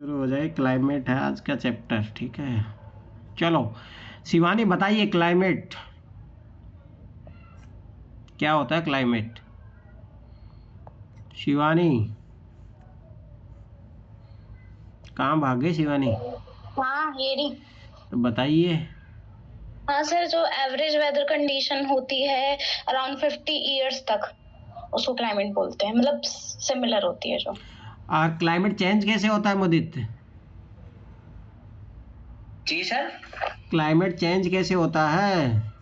शुरू हो जाए। क्लाइमेट है आज का चैप्टर, ठीक है। चलो शिवानी बताइए, क्लाइमेट क्या होता है? क्लाइमेट, शिवानी कहाँ भागे शिवानी? हाँ ये रही। तो बताइए। हाँ सर, जो एवरेज वेदर कंडीशन होती है अराउंड 50 ईयर्स तक, उसको क्लाइमेट बोलते हैं, मतलब सिमिलर होती है जो। और क्लाइमेट चेंज कैसे होता है मुदित? जी सर। क्लाइमेट चेंज कैसे होता है?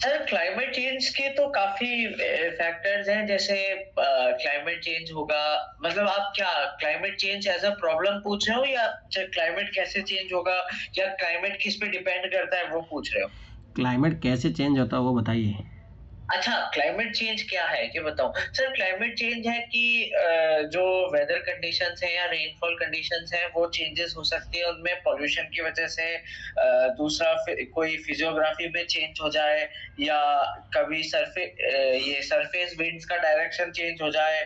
सर क्लाइमेट चेंज के तो काफी फैक्टर्स हैं, जैसे क्लाइमेट चेंज होगा, मतलब आप क्या climate change as a problem पूछ रहे हो या क्लाइमेट कैसे चेंज होगा या क्लाइमेट किस पे डिपेंड करता है वो पूछ रहे हो? क्लाइमेट कैसे चेंज होता है वो बताइए। अच्छा, क्लाइमेट चेंज क्या है ये बताऊं सर। क्लाइमेट चेंज है कि जो वेदर कंडीशंस हैं या रेनफॉल कंडीशंस हैं वो चेंजेस हो सकती है उनमें, पॉल्यूशन की वजह से। दूसरा कोई फिजियोग्राफी में चेंज हो जाए, या कभी सरफेस विंड्स का डायरेक्शन चेंज हो जाए,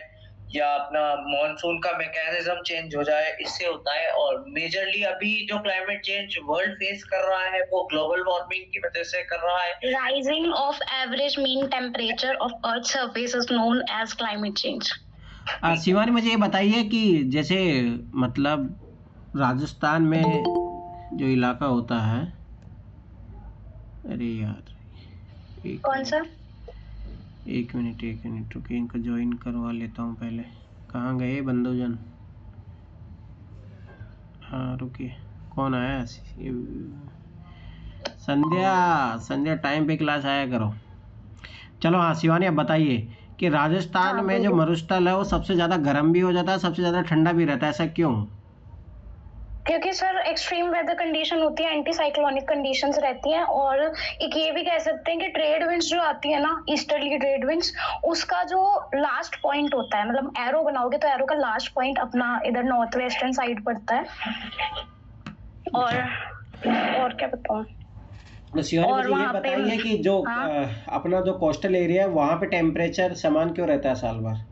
या अपना मॉनसून का मैकेनिज्म चेंज हो जाए, इससे होता है। और मेजरली अभी जो क्लाइमेट चेंज वर्ल्ड फेस कर रहा है वो ग्लोबल वार्मिंग की वजह से कर रहा है। Rising of average mean temperature of earth surface is known as climate change. Shivani मुझे ये बताइए कि जैसे मतलब राजस्थान में जो इलाका होता है, अरे यार कौन सा? एक मिनट रुकिए, इनको ज्वाइन करवा लेता हूँ पहले। कहाँ गए बंधुजन? हाँ रुकिए, कौन आया? संध्या टाइम पे क्लास आया करो। चलो हाँ शिवानी अब बताइए कि राजस्थान हाँ, में जो मरुस्थल है वो सबसे ज़्यादा गर्म भी हो जाता है, सबसे ज़्यादा ठंडा भी रहता है, ऐसा क्यों? क्योंकि सर एक्सट्रीम वेदर कंडीशन होती है, एंटी साइक्लोनिक कंडीशंस रहती हैं, और एक ये भी कह सकते हैं कि ट्रेड विंड्स जो आती है ना, ईस्टर्ली ट्रेड विंड्स, उसका जो लास्ट पॉइंट होता है, मतलब एरो बनाओगे तो एरो का लास्ट पॉइंट अपना इधर नॉर्थ वेस्टर्न साइड पड़ता है। और क्या बताऊं? तो शिवानी और मुझे ये वहाँ पे बताइए कि जो हाँ, अपना जो कोस्टल एरिया है वहाँ पे टेम्परेचर समान क्यों रहता है साल भर?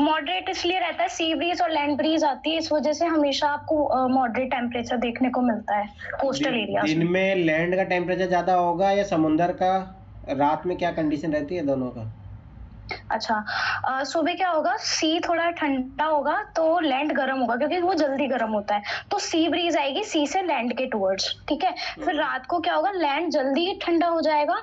मॉडरेट इसलिए रहता है, सी ब्रीज और लैंड ब्रीज आती है, इस वजह से हमेशा आपको मॉडरेट टेम्परेचर देखने को मिलता है कोस्टल एरिया दिन में लैंड का टेम्परेचर ज़्यादा होगा या समुंदर का? रात में क्या कंडीशन रहती है दोनों का? अच्छा, सुबह क्या होगा, सी थोड़ा ठंडा होगा तो लैंड गर्म होगा, क्योंकि वो जल्दी गर्म होता है, तो सी ब्रीज आएगी सी से लैंड के टुवर्ड्स, ठीक है। फिर रात को क्या होगा, लैंड जल्दी ठंडा हो जाएगा,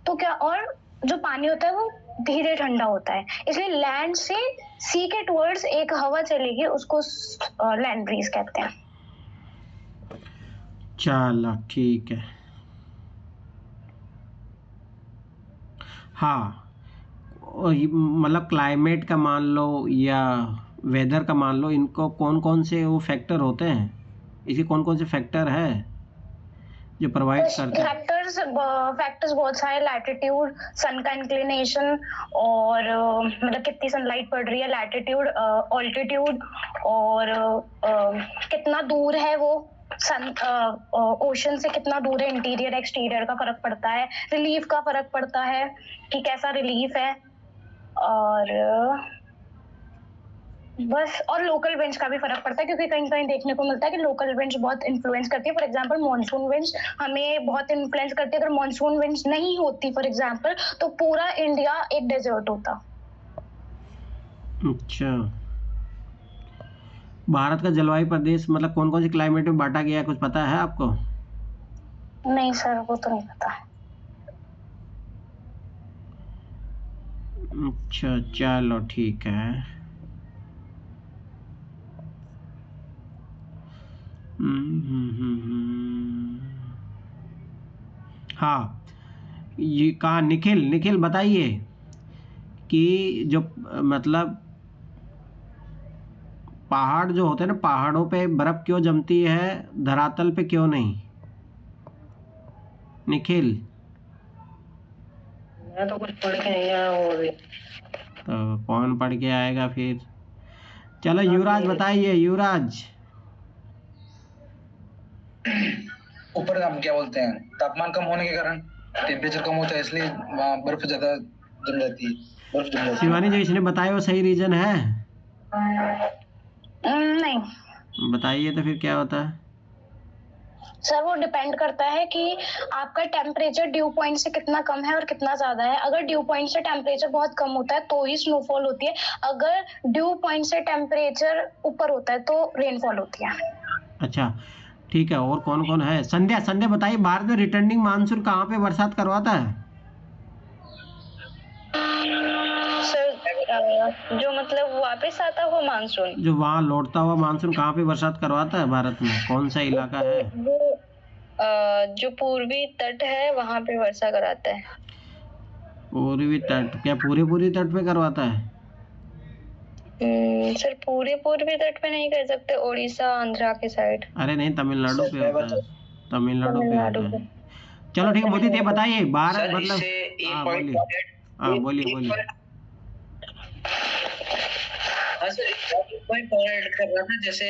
तो क्या, और जो पानी होता है वो धीरे ठंडा होता है, इसलिए लैंड से सी के टुवर्ड्स एक हवा चलेगी, उसको लैंड ब्रीज कहते हैं। चलो ठीक है। हाँ, मतलब क्लाइमेट का मान लो या वेदर का मान लो, इनको कौन कौन से वो फैक्टर होते हैं? इसके कौन कौन से फैक्टर है जो प्रोवाइड करते हैं? फैक्टर्स बहुत सारे, लैटिट्यूड, सन का इंक्लिनेशन, और मतलब कितनी सनलाइट पड़ रही है, लैटिट्यूड, ऑल्टीट्यूड, और कितना दूर है वो सन, ओशन से कितना दूर है, इंटीरियर एक्सटीरियर का फर्क पड़ता है, रिलीफ का फर्क पड़ता है कि कैसा रिलीफ है, और बस, और लोकल विंड्स का भी फर्क पड़ता है, क्योंकि कहीं कहीं देखने को मिलता है कि लोकल विंड्स बहुत इन्फ्लुएंस करती है। फॉर एग्जांपल मॉनसून विंड्स हमें बहुत इन्फ्लुएंस करती है, अगर मॉनसून विंड्स नहीं होती फॉर एग्जांपल, तो पूरा इंडिया एक डेजर्ट होता। अच्छा, भारत का जलवायु प्रदेश मतलब कौन कौन से क्लाइमेट में बांटा गया है, कुछ पता है आपको? नहीं सर, वो तो नहीं पता। अच्छा चलो ठीक है। हाँ, ये कहा निखिल, निखिल बताइए कि जो मतलब पहाड़ जो होते हैं ना, पहाड़ों पे बर्फ क्यों जमती है, धरातल पे क्यों नहीं? निखिल मैं तो कुछ पढ़ के नहीं आया हूँ अभी। तो कौन पढ़ के आएगा फिर? चलो युवराज बताइए, युवराज। ऊपर हम क्या बोलते हैं, तापमान कम होने के कारण टेम्परेचर कम होता है, इसलिए वहाँ बर्फ ज्यादा जम जाती है, बर्फ जम जाती है। शिवानी जो इसने बताया वो सही रीजन है? नहीं। बताइए तो फिर क्या होता है? सर वो डिपेंड करता है कि आपका टेम्परेचर ड्यू पॉइंट से कितना कम है और कितना ज्यादा है। अगर ड्यू पॉइंट से टेम्परेचर बहुत कम होता है तो ही स्नोफॉल होती है, अगर ड्यू पॉइंट से टेम्परेचर ऊपर होता है तो रेनफॉल होती है। अच्छा ठीक है, और कौन कौन है? संध्या, संध्या बताइए, भारत में रिटर्निंग मानसून कहाँ पे बरसात करवाता है? सर जो मतलब वापस आता हुआ मानसून, जो वहाँ लौटता हुआ मानसून कहाँ पे बरसात करवाता है भारत में, कौन सा इलाका है? वो जो पूर्वी तट है वहां पे वर्षा कराता है। पूर्वी तट? क्या पूरी तट पे करवाता है? सर पूरे पूर्वी तट पे नहीं कर सकते, उड़ीसा आंध्रा के साइड। अरे नहीं, तमिलनाडु पे होता है, तमिलनाडु पे तमिलनाडु होता पे। है। चलो ठीक है मोदी, ये बताइए भारत सर मतलब, इससे एक हाँ पॉइंट बोलिए, हाँ बोलिए बोलिए। हाँ सर, एक पॉइंट और ऐड कर रहा था, जैसे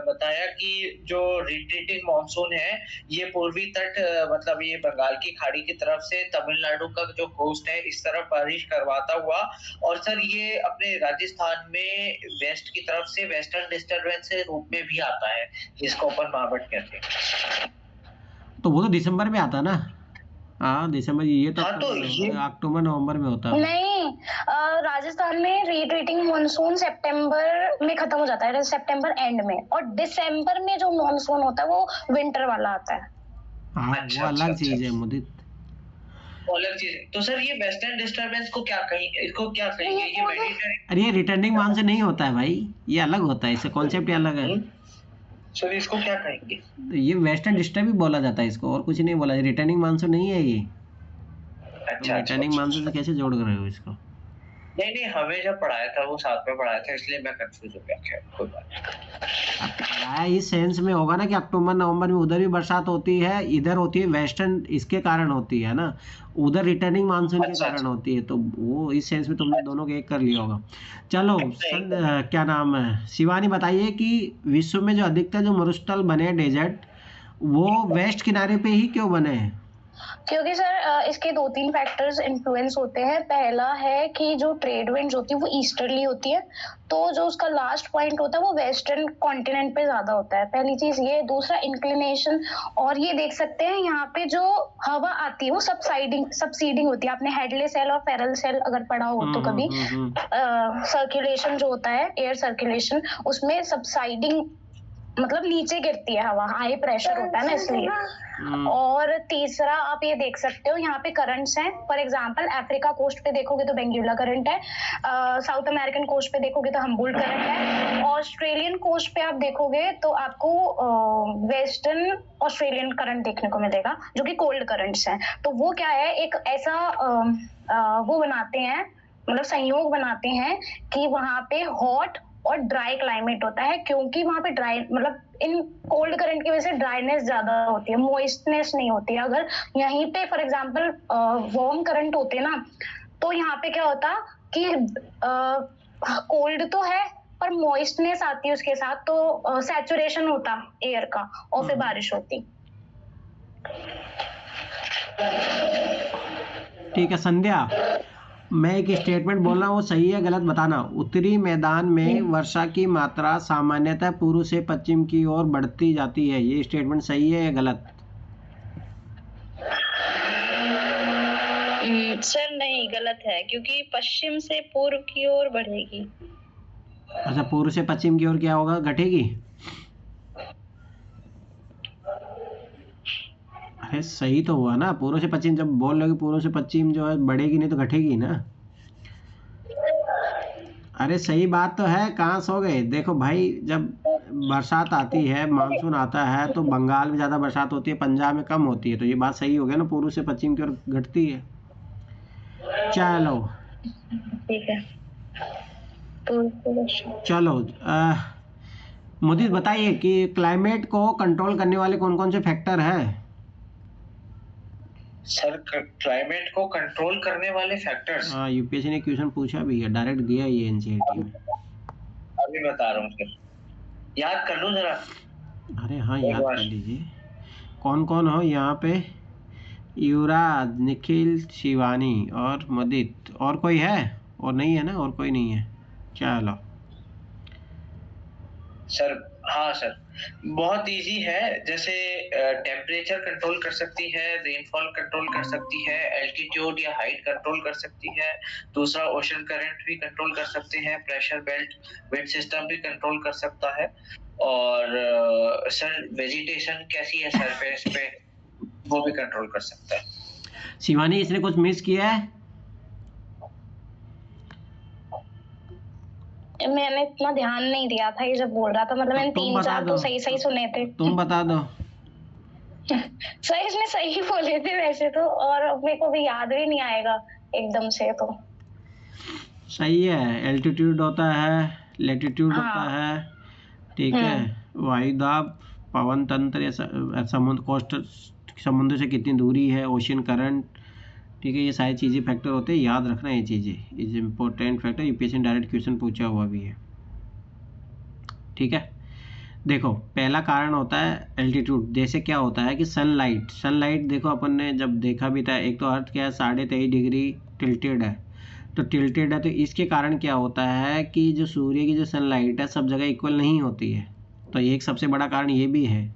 बताया कि जो रिट्रीटिंग मानसून है ये पूर्वी तट मतलब ये बंगाल की खाड़ी की तरफ से तमिलनाडु का जो कोस्ट है इस तरफ बारिश करवाता हुआ, और सर ये अपने राजस्थान में वेस्ट की तरफ से वेस्टर्न डिस्टर्बेंस के रूप में भी आता है, जिसको अपन मावट कहते हैं। तो वो तो दिसंबर में आता ना, हाँ दिसंबर, ये तो हाँ, तो ये अक्टूबर नवंबर में होता है। नहीं, राजस्थान में रिट्रीटिंग मानसून सितंबर में खत्म हो जाता है, सितंबर एंड में, और दिसंबर में जो मानसून होता है वो विंटर वाला आता है। हाँ अच्छा, वो अलग अच्छा, चीज है मोदी। अलग चीज है। तो सर ये वेस्टर्न डिस्टर्बेंस को क्या कहेंगे, इसको क्या कहेंगे? ये मेडिटेरियन। अरे ये रिटर्निंग मानसून नहीं होता है भाई, ये अलग होता है, इससे कॉन्सेप्ट ही अलग है। सर इसको क्या कहेंगे? तो ये वेस्टर्न डिस्टर्ब ही बोला जाता है इसको, और कुछ नहीं बोला, रिटर्निंग मानसून नहीं है ये। अच्छा, रिटर्निंग मानसून से कैसे जोड़ रहे हो इसको? नहीं, हमें जब पढ़ाया था वो साथ में पढ़ाया था, इसलिए मैं कंफ्यूज हो गया। खैर कोई बात नहीं। अब पढ़ाया इस सेंस में होगा ना कि अक्टूबर नवंबर में उधर भी बरसात होती है, इधर होती है, वेस्टर्न इसके कारण होती है ना, उधर रिटर्निंग मानसून के कारण होती है, तो वो इस सेंस में तुमने दोनों के एक कर लिया होगा। चलो क्या नाम है, शिवानी बताइए कि विश्व में जो अधिकतर जो मरुस्थल बने हैं डेजर्ट, वो वेस्ट किनारे पे ही क्यों बने हैं? क्योंकि सर इसके 2-3 फैक्टर्स इन्फ्लुएंस होते हैं। पहला है कि जो ट्रेड विंड्स होती है वो ईस्टर्ली होती है, तो जो उसका लास्ट पॉइंट होता है वो वेस्टर्न कॉन्टिनेंट पे ज्यादा होता है, पहली चीज ये। दूसरा इंक्लिनेशन, और ये देख सकते हैं यहाँ पे जो हवा आती है वो सबसीडिंग होती है। आपने हेडले सेल और फेरल सेल अगर पढ़ा हो तो कभी, सर्कुलेशन जो होता है एयर सर्कुलेशन, उसमें सबसाइडिंग मतलब नीचे गिरती है हवा, हाई प्रेशर होता है ना इसलिए। और तीसरा आप ये देख सकते हो यहाँ पे करंट्स हैं। फॉर एग्जांपल अफ्रीका कोस्ट पे देखोगे तो बेंगुला करंट है, साउथ अमेरिकन कोस्ट पे देखोगे तो हम्बोल्ट करंट है, ऑस्ट्रेलियन कोस्ट पे आप देखोगे तो आपको वेस्टर्न ऑस्ट्रेलियन करंट देखने को मिलेगा जो कि कोल्ड करंट्स हैं। तो वो क्या है, एक ऐसा वो बनाते हैं, मतलब संयोग बनाते हैं कि वहां पे हॉट और ड्राई क्लाइमेट होता है, क्योंकि वहां पे ड्राई मतलब इन कोल्ड करंट की वजह से ड्राइनेस ज्यादा होती है, मॉइस्टनेस नहीं होती है। अगर यहीं पे फॉर एग्जांपल वार्म करंट होते ना, तो यहाँ पे क्या होता कि कोल्ड तो है पर मॉइस्टनेस आती है उसके साथ, तो सैचुरेशन होता एयर का और फिर बारिश होती। ठीक है संध्या, मैं एक स्टेटमेंट बोल रहा हूँ, वो सही है गलत बताना। उत्तरी मैदान में वर्षा की मात्रा सामान्यतः पूर्व से पश्चिम की ओर बढ़ती जाती है, ये स्टेटमेंट सही है या गलत? सर नहीं, गलत है, क्योंकि पश्चिम से पूर्व की ओर बढ़ेगी। अच्छा, पूर्व से पश्चिम की ओर क्या होगा, घटेगी? अरे सही तो हुआ ना, पूर्व से पश्चिम, जब बोल रहे हो कि पूर्व से पश्चिम जो है बढ़ेगी नहीं तो घटेगी ना। अरे सही बात तो है, कहाँ सो गए? देखो भाई, जब बरसात आती है, मानसून आता है, तो बंगाल में ज़्यादा बरसात होती है, पंजाब में कम होती है, तो ये बात सही हो गया ना, पूर्व से पश्चिम की ओर घटती है। चलो ठीक है, चलो मुदीर बताइए कि क्लाइमेट को कंट्रोल करने वाले कौन कौन से फैक्टर हैं? सर क्लाइमेट को कंट्रोल करने वाले फैक्टर्स, हाँ, यूपीएससी ने क्वेश्चन पूछा भी है, डायरेक्ट दिया ये एनसीईआरटी में। अभी बता रहा हूँ, फिर याद कर लूँ जरा। अरे हाँ याद कर लीजिए, कौन कौन हो यहाँ पे? युवराज, निखिल, शिवानी और मुदित, और कोई है? और नहीं है ना, और कोई नहीं है। चलो सर हाँ सर, बहुत इजी है। जैसे टेम्परेचर कंट्रोल कर सकती है, रेनफॉल कंट्रोल कर सकती है, एल्टीट्यूड या हाइट कंट्रोल कर सकती है। दूसरा, ओशन करंट भी कंट्रोल कर सकते हैं, प्रेशर बेल्ट, विंड सिस्टम भी कंट्रोल कर सकता है। और सर वेजिटेशन कैसी है सरफेस पे, वो भी कंट्रोल कर सकता है। शिवानी, इसने कुछ मिस किया है? मैंने इतना ध्यान नहीं दिया था ये जब बोल रहा था, मतलब मैंने तुम 3-4 बता तो दो। सही सुने थे। तुम बता दो। सर इसने सही बोले थे वैसे तो, और मेरे को भी याद भी नहीं आएगा एकदम से तो। सही है, एल्टीट्यूड होता है, लेटीट्यूड होता हाँ। है, ठीक है, वायुदाब, पवन तंत्र या समुद्र, कोस्टल समुद्र से कितनी दूरी है, ओशन करंट, ठीक है, ये सारी चीज़ें फैक्टर होते हैं, याद रखना ये चीज़ें, इज इम्पोर्टेंट फैक्टर। यूपीएससी ने डायरेक्ट क्वेश्चन पूछा हुआ भी है, ठीक है। देखो, पहला कारण होता है एल्टीट्यूड। जैसे क्या होता है कि सनलाइट देखो अपन ने जब देखा भी था, एक तो अर्थ क्या है 23.5 डिग्री टिल्टेड है, तो टिल्टेड है, तो इसके कारण क्या होता है कि जो सूर्य की जो सनलाइट है सब जगह इक्वल नहीं होती है। तो एक सबसे बड़ा कारण ये भी है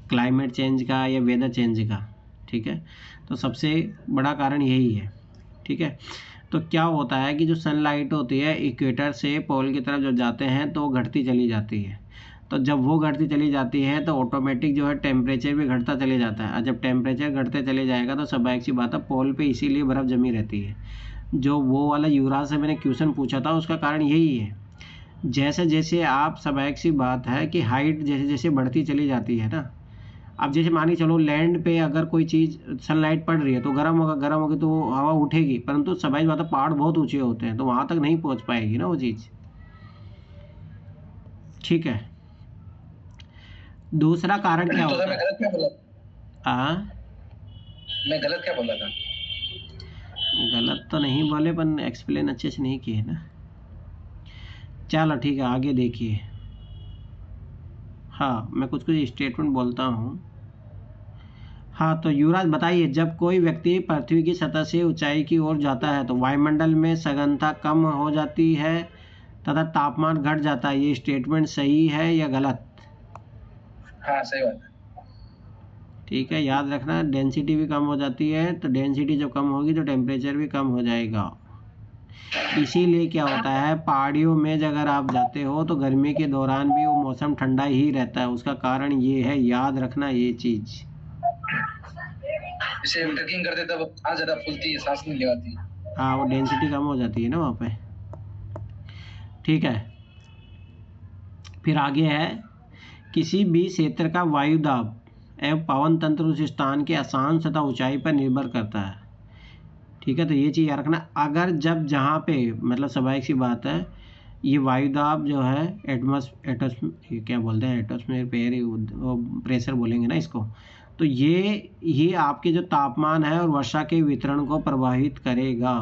क्लाइमेट चेंज का या वेदर चेंज का, ठीक है, तो सबसे बड़ा कारण यही है, ठीक है। तो क्या होता है कि जो सनलाइट होती है इक्वेटर से पोल की तरफ जब जाते हैं तो वो घटती चली जाती है, तो जब वो घटती चली जाती है तो ऑटोमेटिक जो है टेम्परेचर भी घटता चले जाता है, और जब टेम्परेचर घटते चले जाएगा तो स्वाभाविक सी बात है पोल पे इसीलिए बर्फ़ जमी रहती है। जो वो वाला युवराज से मैंने क्वेश्चन पूछा था उसका कारण यही है। जैसे जैसे आप स्वाभाविक सी बात है कि हाइट जैसे जैसे बढ़ती चली जाती है ना, अब जैसे मान के चलो लैंड पे अगर कोई चीज़ सनलाइट पड़ रही है तो गर्म होगी तो हवा उठेगी, परंतु स्वाभाविक बात है पहाड़ बहुत ऊंचे होते हैं तो वहाँ तक नहीं पहुँच पाएगी ना वो चीज़, ठीक है। दूसरा कारण क्या तो होता मैं है? गलत क्या बोला? मैं गलत क्या बोला था? गलत तो नहीं बोले, पर एक्सप्लेन अच्छे से नहीं किए ना। चलो ठीक है, आगे देखिए। हाँ, मैं कुछ स्टेटमेंट बोलता हूँ। हाँ, तो युवराज बताइए, जब कोई व्यक्ति पृथ्वी की सतह से ऊंचाई की ओर जाता है तो वायुमंडल में सघनता कम हो जाती है तथा तापमान घट जाता है, ये स्टेटमेंट सही है या गलत? हाँ सही बात है। ठीक है, याद रखना, डेंसिटी भी कम हो जाती है, तो डेंसिटी जब कम होगी तो टेम्परेचर भी कम हो जाएगा। इसीलिए क्या होता है पहाड़ियों में अगर आप जाते हो तो गर्मी के दौरान भी वो मौसम ठंडा ही रहता है, उसका कारण ये है, याद रखना ये चीज़। जैसे ट्रेकिंग करते तब सांस ज्यादा फूलती है, सांस नहीं लगाती। हाँ, वो डेंसिटी कम हो जाती है ना वहाँ पे, ठीक है। फिर आगे है, किसी भी क्षेत्र का वायुदाब एवं पवन तंत्र उस स्थान के अक्षांश तथा ऊंचाई पर निर्भर करता है, ठीक है। तो ये चीज़ याद रखना, अगर जब जहाँ पे मतलब स्वाभाविक सी बात है ये वायुदाब जो है एटमॉस्फेयर क्या बोलते हैं, एटमॉस्फेयर पे वो प्रेशर बोलेंगे ना इसको, तो ये आपके जो तापमान है और वर्षा के वितरण को प्रभावित करेगा।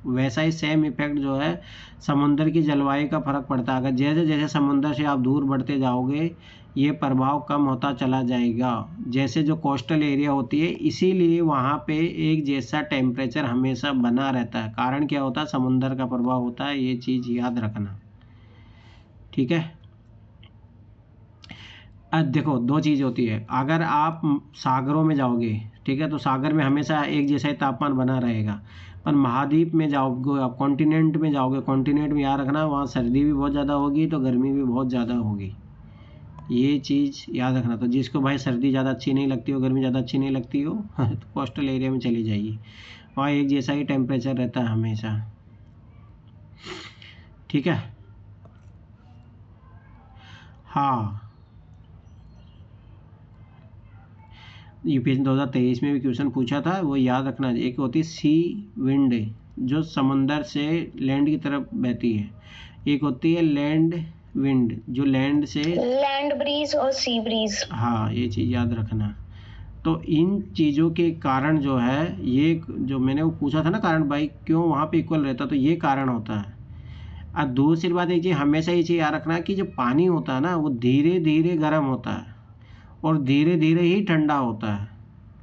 वैसा ही सेम इफेक्ट जो है समुद्र की जलवायु का फर्क पड़ता है, अगर जैसे जैसे समुद्र से आप दूर बढ़ते जाओगे ये प्रभाव कम होता चला जाएगा, जैसे जो कोस्टल एरिया होती है, इसीलिए वहाँ पे एक जैसा टेम्परेचर हमेशा बना रहता है। कारण क्या होता है, समुद्र का प्रभाव होता है, ये चीज़ याद रखना, ठीक है। अब देखो, दो चीज़ होती है, अगर आप सागरों में जाओगे, ठीक है, तो सागर में हमेशा एक जैसा ही तापमान बना रहेगा, पर महाद्वीप में जाओगे, आप कॉन्टिनेंट में जाओगे, कॉन्टिनेंट में याद रखना वहाँ सर्दी भी बहुत ज़्यादा होगी तो गर्मी भी बहुत ज़्यादा होगी, ये चीज़ याद रखना। तो जिसको भाई सर्दी ज़्यादा अच्छी नहीं लगती हो, गर्मी ज़्यादा अच्छी नहीं लगती हो तो कोस्टल एरिया में चली जाइए, वहाँ एक जैसा ही टेम्परेचर रहता है हमेशा, ठीक है। हाँ, यूपीएससी 2023 में भी क्वेश्चन पूछा था, वो याद रखना। एक होती है सी विंड जो समुंदर से लैंड की तरफ बहती है, एक होती है लैंड विंड जो लैंड से, लैंड ब्रीज और सी ब्रीज। हाँ, ये चीज़ याद रखना। तो इन चीज़ों के कारण जो है, ये जो मैंने वो पूछा था ना कारण भाई क्यों वहाँ पे इक्वल रहता, तो ये कारण होता है। और दूसरी बात एक चीज़ हमेशा ये चीज़ याद रखना कि जो पानी होता है ना वो धीरे धीरे गर्म होता है और धीरे धीरे ही ठंडा होता है,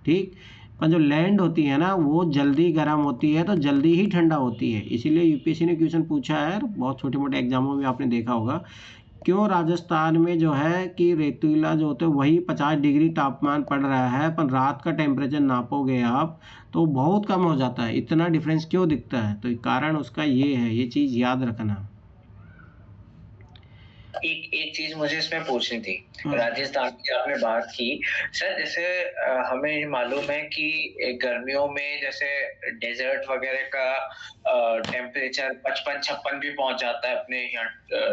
ठीक। पर जो लैंड होती है ना वो जल्दी गर्म होती है तो जल्दी ही ठंडा होती है, इसीलिए यूपीएससी ने क्वेश्चन पूछा है, बहुत छोटे मोटे एग्जामों में आपने देखा होगा क्यों राजस्थान में जो है कि रेतीला जो होते हैं वही 50 डिग्री तापमान पड़ रहा है, पर रात का टेम्परेचर नापोगे आप तो बहुत कम हो जाता है, इतना डिफरेंस क्यों दिखता है? तो कारण उसका ये है, ये चीज़ याद रखना। एक एक चीज मुझे इसमें पूछनी थी। राजस्थान की आपने बात की सर, जैसे हमें मालूम है कि गर्मियों में जैसे डेजर्ट वगैरह का टेम्परेचर 55-56 भी पहुंच जाता है अपने यहाँ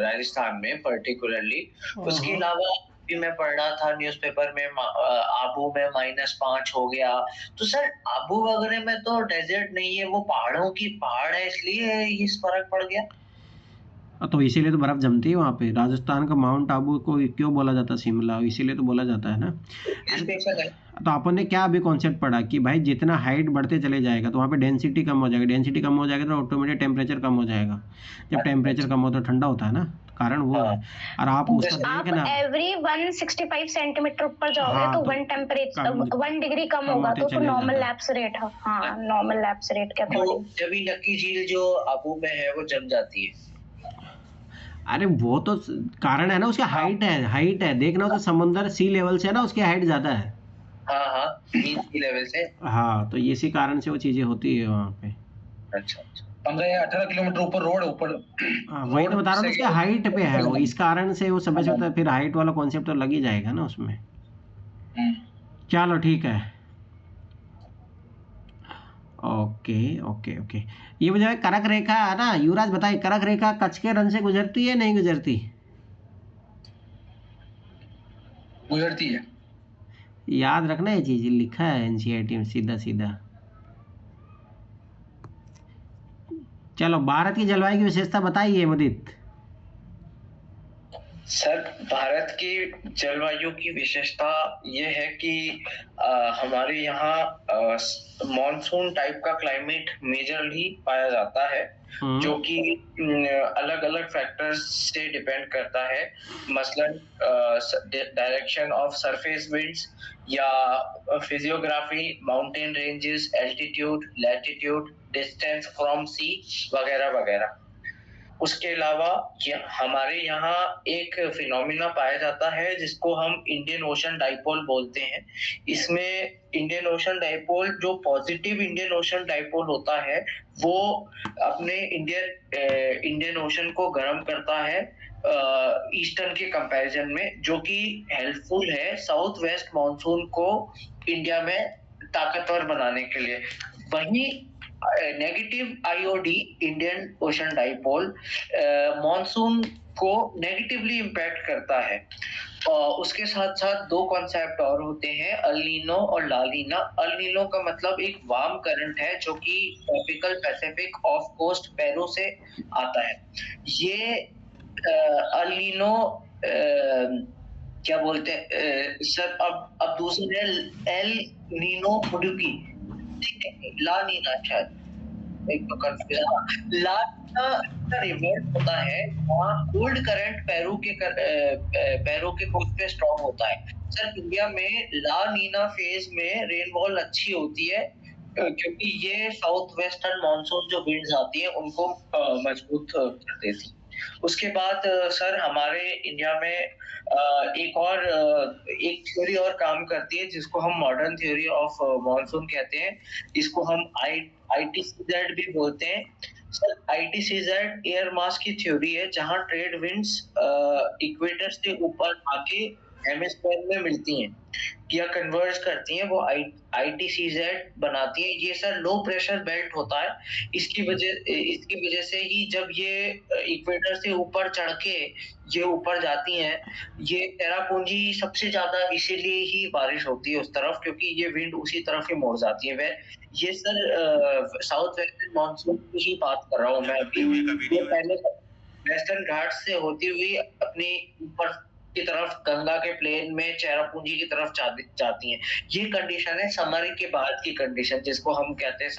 राजस्थान में पर्टिकुलरली। उसके अलावा भी मैं पढ़ रहा था न्यूज़पेपर में आबू में -5 हो गया। तो सर आबू वगैरह में तो डेजर्ट नहीं है, वो पहाड़ है, इसलिए इस फर्क पड़ गया। तो इसीलिए तो बर्फ़ जमती है वहाँ पे। राजस्थान का माउंट आबू को क्यों बोला जाता है शिमला? इसीलिए तो बोला जाता है ना। तो अपन ने क्या अभी कॉन्सेप्ट पढ़ा कि भाई जितना हाइट बढ़ते चले जाएगा तो वहाँ पे डेंसिटी कम हो जाएगा, डेंसिटी कम हो जाएगा तो ऑटोमेटिक टेम्परेचर कम हो जाएगा। जब टेम्परेचर कम हो तो ठंडा होता है ना, कारण वो है। और आप उसका आप देखना एवरी 165 सेंटीमीटर ऊपर जाओगे हाँ, तो तो 1 टेम्परेचर 1 डिग्री कम होगा, होते तो चले नॉर्मल जाता है। लैप्स रेट है। हाँ, नॉर्मल लैप्स रेट के अकॉर्डिंग जब नक्की झील जो आबू में है वो जम जाती है। अरे वो तो कारण है ना, उसका हाइट है देखना, उसका समंदर सी लेवल से है ना, उसकी हाइट ज़्यादा है। हाँ सी लेवल से। हाँ, तो इसी कारण से वो चीज़ें होती है वहाँ पे। अच्छा 15 या 18 किलोमीटर ऊपर रोड ऊपर। हाँ, वही तो बता रहा हूँ, उसके हाइट पे है वो, इस कारण से वो समय से होता है। फिर हाइट वाला कॉन्सेप्ट तो लग ही जाएगा ना उसमें। चलो ठीक है, ओके ओके ओके। ये मुझे कर्क रेखा है ना, युवराज बताइए, कर्क रेखा कच्छ के रन से गुजरती है नहीं गुजरती? गुजरती है। याद रखना, ये चीज़ लिखा है एनसीईआरटी में सीधा सीधा। चलो, भारत की जलवायु की विशेषता बताइए मुदित। सर भारत की जलवायु की विशेषता ये है कि हमारे यहाँ मॉनसून टाइप का क्लाइमेट मेजरली पाया जाता है, जो कि अलग अलग फैक्टर्स से डिपेंड करता है। मसलन डायरेक्शन ऑफ सरफेस विंड्स या physiography, mountain ranges, altitude, latitude, distance from sea वगैरह वगैरह। उसके अलावा हमारे यहाँ एक फिनोमिना पाया जाता है जिसको हम इंडियन ओशन डाइपोल बोलते हैं। इसमें इंडियन ओशन डाइपोल, जो पॉजिटिव इंडियन ओशन डाइपोल होता है, वो अपने इंडियन ओशन को गर्म करता है ईस्टर्न के कंपैरिजन में, जो कि हेल्पफुल है साउथ वेस्ट मॉनसून को इंडिया में ताकतवर बनाने के लिए। वहीं negative IOD Indian ocean dipole monsoon को नेगेटिवली इम्पैक्ट करता है। उसके साथ साथ दो कॉन्सेप्ट और होते हैं, अल नीनो और ला नीना। अल नीनो का मतलब एक वार्म करंट है जो कि tropical Pacific of coast Peru से आता है। ये अल नीनो क्या बोलते हैं सर, अब दूसरे एल नीनो पुडुकी, ला नीना शायद, एक तो कंफ्यूजन। ला नीना का रिवर्स होता है, वहाँ कोल्ड करंट पैरों के कोस्ट पे स्ट्रॉन्ग होता है। सर इंडिया में ला नीना फेज में रेनफॉल अच्छी होती है क्योंकि ये साउथ वेस्टर्न मॉनसून जो विंड्स आती है उनको मजबूत कर देती है। उसके बाद सर हमारे इंडिया में एक थ्योरी और काम करती है जिसको हम मॉडर्न थ्योरी ऑफ मॉनसून कहते हैं। इसको हम ITCZ भी बोलते हैं। सर ITCZ एयर मास की थ्योरी है जहां ट्रेड विंड्स इक्वेटर से ऊपर आके हेमिस्फीयर में मिलती हैं या कन्वर्ज करती हैं, वो ITCZ बनाती है। ये सर लो प्रेशर बेल्ट होता है, इसकी वजह से ही जब ये इक्वेटर से ऊपर चढ़ के ये ऊपर जाती हैं, ये चेरापूंजी सबसे ज्यादा इसीलिए ही बारिश होती है उस तरफ, क्योंकि ये विंड उसी तरफ ही मोड़ जाती है। ये सर साउथ वेस्टर्न मॉनसून की ही बात कर रहा हूँ मैं अभी। ये पहले वेस्टर्न घाट से होती हुई अपनी ऊपर की तरफ गंगा के प्लेन में चेरापूंजी की तरफ जाती हैं। ये कंडीशन है समर के बाद की कंडीशन, जिसको हम कहते हैं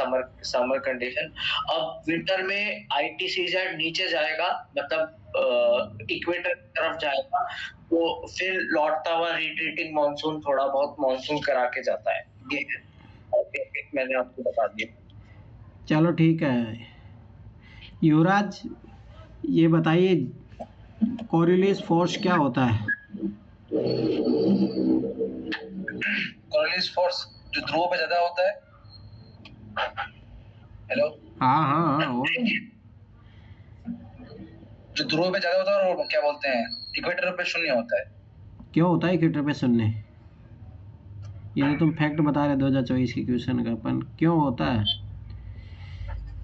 समर कंडीशन। अब विंटर में ITCZ नीचे जाएगा, मतलब इक्वेटर की तरफ जाएगा, तो फिर लौटता हुआ रिट्रीटिंग मॉनसून थोड़ा बहुत मॉनसून करा के जाता है। ये मैंने आपको बता दिया। चलो ठीक है युवराज, ये बताइए कोरियोलिस फोर्स क्या होता है? कोरियोलिस फोर्स जो ध्रुव पे ज्यादा होता है। हेलो। हाँ हाँ हाँ, और जो ध्रुव पे ज्यादा होता है और क्या बोलते हैं इक्वेटर पे शून्य होता है। क्यों होता है इक्वेटर पे शून्य? ये तो तुम फैक्ट बता रहे 2024 के क्वेश्चन का, अपन क्यों होता है,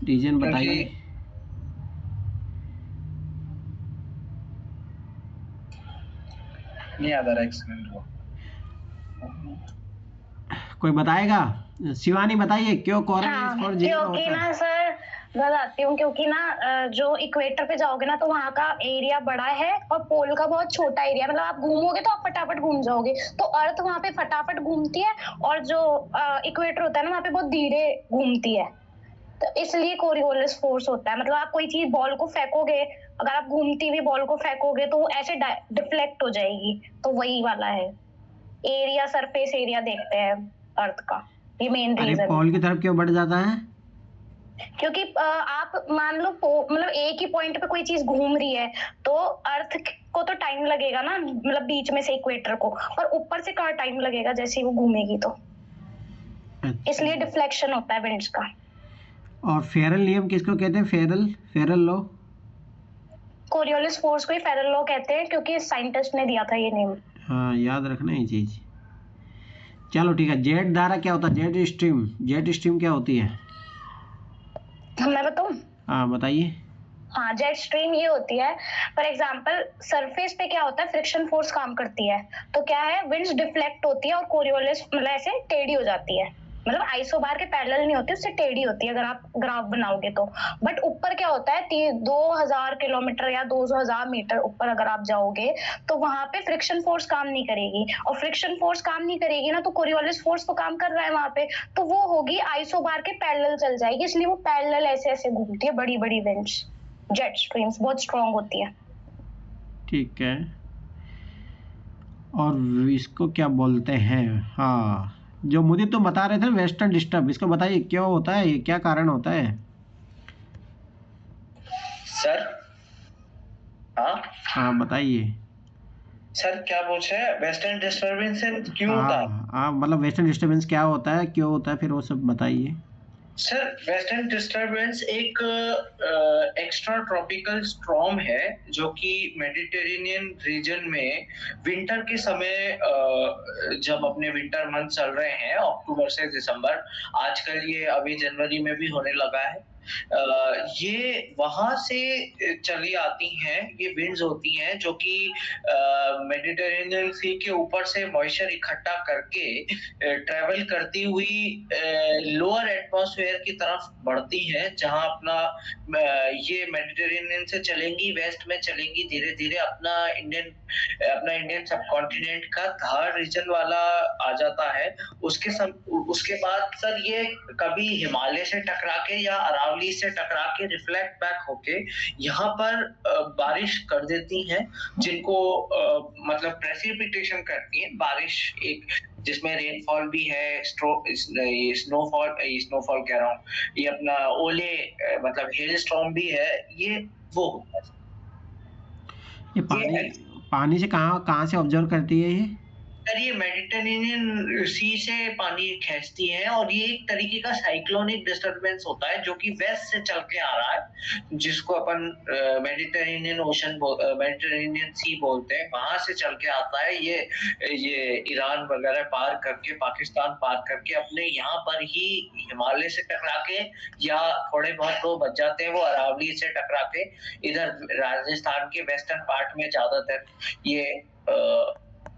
रीजन बताइए। क्योंकि नहीं याद आ रहा है एक सेकंड को। कोई बताएगा? शिवानी बताइए क्यों कोरियोलिस हाँ, फोर्स जीरो क्योंकि होता है? ना सर बताती हूँ, क्योंकि ना जो इक्वेटर पे जाओगे ना तो वहाँ का एरिया बड़ा है और पोल का बहुत छोटा एरिया, मतलब आप घूमोगे तो आप फटाफट घूम जाओगे, तो अर्थ वहाँ पे फटाफट घूमती है और जो इक्वेटर होता है ना वहाँ पे बहुत धीरे घूमती है, तो इसलिए कोरियोलिस फोर्स होता है। मतलब आप कोई चीज बॉल को फेंकोगे, अगर आप घूमती हुई बॉल को फेंकोगे तो वो ऐसे डिफ्लेक्ट हो जाएगी, तो वही वाला है। एरिया, सरफेस एरिया देखते हैं अर्थ का, ये मेन अरे रीजन है। पोल की तरफ क्यों बढ़ जाता है? क्योंकि आप मान लो मतलब एक ही पॉइंट पे कोई चीज घूम रही है तो अर्थ को तो टाइम लगेगा ना, मतलब बीच में से इक्वेटर को, और ऊपर से कहाँ टाइम लगेगा जैसे ही वो घूमेगी, तो अच्छा। इसलिए डिफ्लेक्शन होता है विंड्स का। और फेरल नियम किसको कहते हैं? Feral law? कोरियोलिस फोर्स को ही फेरल लॉ कहते हैं, क्योंकि साइंटिस्ट ने दिया था ये नेम। हाँ, याद रखना ये चीज। चलो ठीक है, जेट धारा क्या होता है? जेट स्ट्रीम क्या होती है? मैं बताऊं? हाँ बताइए। हाँ, जेट स्ट्रीम ये होती है, फॉर एग्जांपल सरफेस पे क्या होता है, फ्रिक्शन फोर्स काम करती है, तो क्या है, विंड्स डिफ्लेक्ट होती है और कोरियोलिस मतलब ऐसे टेढ़ी हो जाती है, मतलब आइसोबार के पैरेलल नहीं होती, उससे टेढ़ी होती है अगर आप ग्राफ बनाओगे तो। बट ऊपर क्या होता है, 2000 किलोमीटर या 2000 मीटर ऊपर अगर आप जाओगे तो वहां पे फ्रिक्शन फोर्स काम नहीं करेगी, और फ्रिक्शन फोर्स काम नहीं करेगी ना तो कोरियोलिस फोर्स तो काम कर रहा है वहां पे, तो वो होगी आइसोबार के पैरेलल चल जाएगी, इसलिए वो पैरेलल ऐसे ऐसे घूमती है, बड़ी बड़ी विंड्स, जेट स्ट्रीम्स बहुत स्ट्रांग होती है। ठीक है, और इसको क्या बोलते हैं? हाँ, जो मुझे तो बता रहे थे वेस्टर्न डिस्टर्ब, इसको बताइए क्यों होता है, ये क्या कारण होता है? सर हाँ हाँ बताइए। सर क्या पूछ रहे हैं, वेस्टर्न डिस्टर्बेंस क्यों होता है? हाँ, मतलब वेस्टर्न डिस्टर्बेंस क्या होता है, क्यों होता है, फिर वो सब बताइए। सर वेस्टर्न डिस्टरबेंस एक एक्स्ट्रा ट्रॉपिकल स्टॉर्म है जो कि मेडिटेरेनियन रीजन में विंटर के समय जब अपने विंटर मंथ चल रहे हैं अक्टूबर से दिसंबर, आजकल ये अभी जनवरी में भी होने लगा है, ये वहां से चली आती हैं, ये विंड्स होती हैं जो कि मेडिटेरेनियन सी के ऊपर से मॉइस्चर इकट्ठा करके ट्रेवल करती हुई लोअर एटमॉस्फेयर की तरफ बढ़ती हैं, जहां अपना ये मेडिटेरेनियन से चलेंगी, वेस्ट में चलेंगी, धीरे धीरे अपना इंडियन सब कॉन्टिनेंट का थार रीजन वाला आ जाता है। उसके बाद सर ये कभी हिमालय से टकरा के या अरावली से टकरा के रिफ्लेक्ट बैक होके यहाँ पर बारिश कर देती हैं, जिनको मतलब प्रेसिपिटेशन करती है, बारिश एक जिसमें रेनफॉल भी है, स्नोफॉल कह रहा हूँ, ये अपना ओले मतलब हेल स्टॉर्म भी है, ये वो होता है। ये पानी से कहाँ से ऑब्जर्व करती है ये? सर ये मेडिटेरेनियन सी से पानी खींचती है और ये एक तरीके का साइक्लोनिक डिस्टरबेंस होता है जो कि वेस्ट से चल के आ रहा है, जिसको अपन मेडिटेरेनियन सी बोलते हैं, वहां से चल के आता है, ये ईरान वगैरह पार करके, पाकिस्तान पार करके अपने यहाँ पर ही हिमालय से टकरा के, या थोड़े बहुत लोग बच जाते हैं वो अरावली से टकरा के इधर राजस्थान के वेस्टर्न पार्ट में ज्यादातर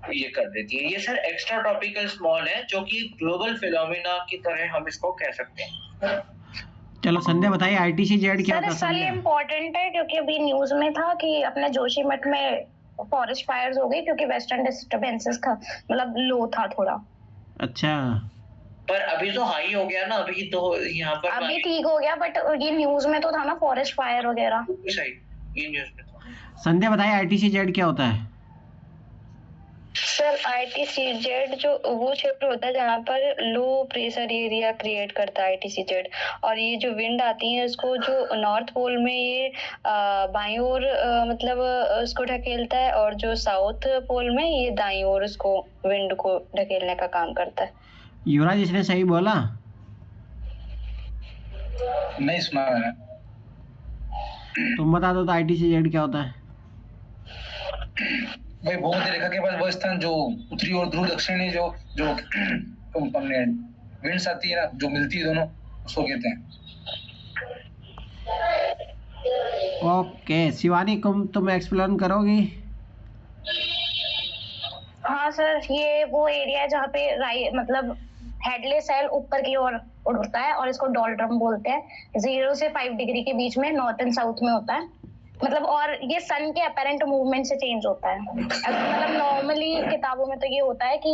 ये कर देती है। ये सर एक्स्ट्रा ट्रॉपिकल स्मॉल है जो कि ग्लोबल फिनोमेना की तरह हम इसको कह सकते हैं। चलो संध्या बताइए ITC-Z क्या होता है? सर ये इम्पोर्टेंट है क्योंकि अभी न्यूज में था कि अपने जोशीमठ में फॉरेस्ट फायर्स हो गई क्योंकि वेस्टर्न डिस्टर्बेंसेस का मतलब लो था थोड़ा। अच्छा, पर अभी तो हाई हो गया ना, अभी तो यहाँ पर अभी ठीक हो गया, बट ये न्यूज में तो था ना फॉरेस्ट फायर वगैरह। सही, ये न्यूज में था। संध्या बताइए ITC-Z क्या होता है? सर ITCZ जो वो क्षेत्र होता है जहाँ पर लो प्रेशर एरिया क्रिएट करता है ITCZ, और ये जो विंड आती है उसको जो नॉर्थ पोल में ये बाईं ओर मतलब उसको ढकेलता है, और जो साउथ पोल में ये दाईं ओर उसको विंड को ढकेलने का काम करता है। युवराज इसने सही बोला? नहीं सुना मैंने। तुम बता दो तो ITCZ क्या होता है? वही भूमध्य रेखा के पास वो स्थान जो उत्तरी और ध्रुव दक्षिणी जो जो हमने विंड्स आती है ना, जो मिलती है दोनों, उसको कहते हैं। ओके शिवानी, तुम एक्सप्लेन करोगी? हाँ सर, ये वो एरिया है जहाँ पे मतलब हेडलेस सेल ऊपर की ओर उड़ता है और इसको डोल्ड्रम बोलते हैं। 0 से 5 डिग्री के बीच में नॉर्थ एंड साउथ में होता है मतलब, और ये सन के अपेरेंट मूवमेंट से चेंज होता है। मतलब नॉर्मली किताबों में तो ये होता है कि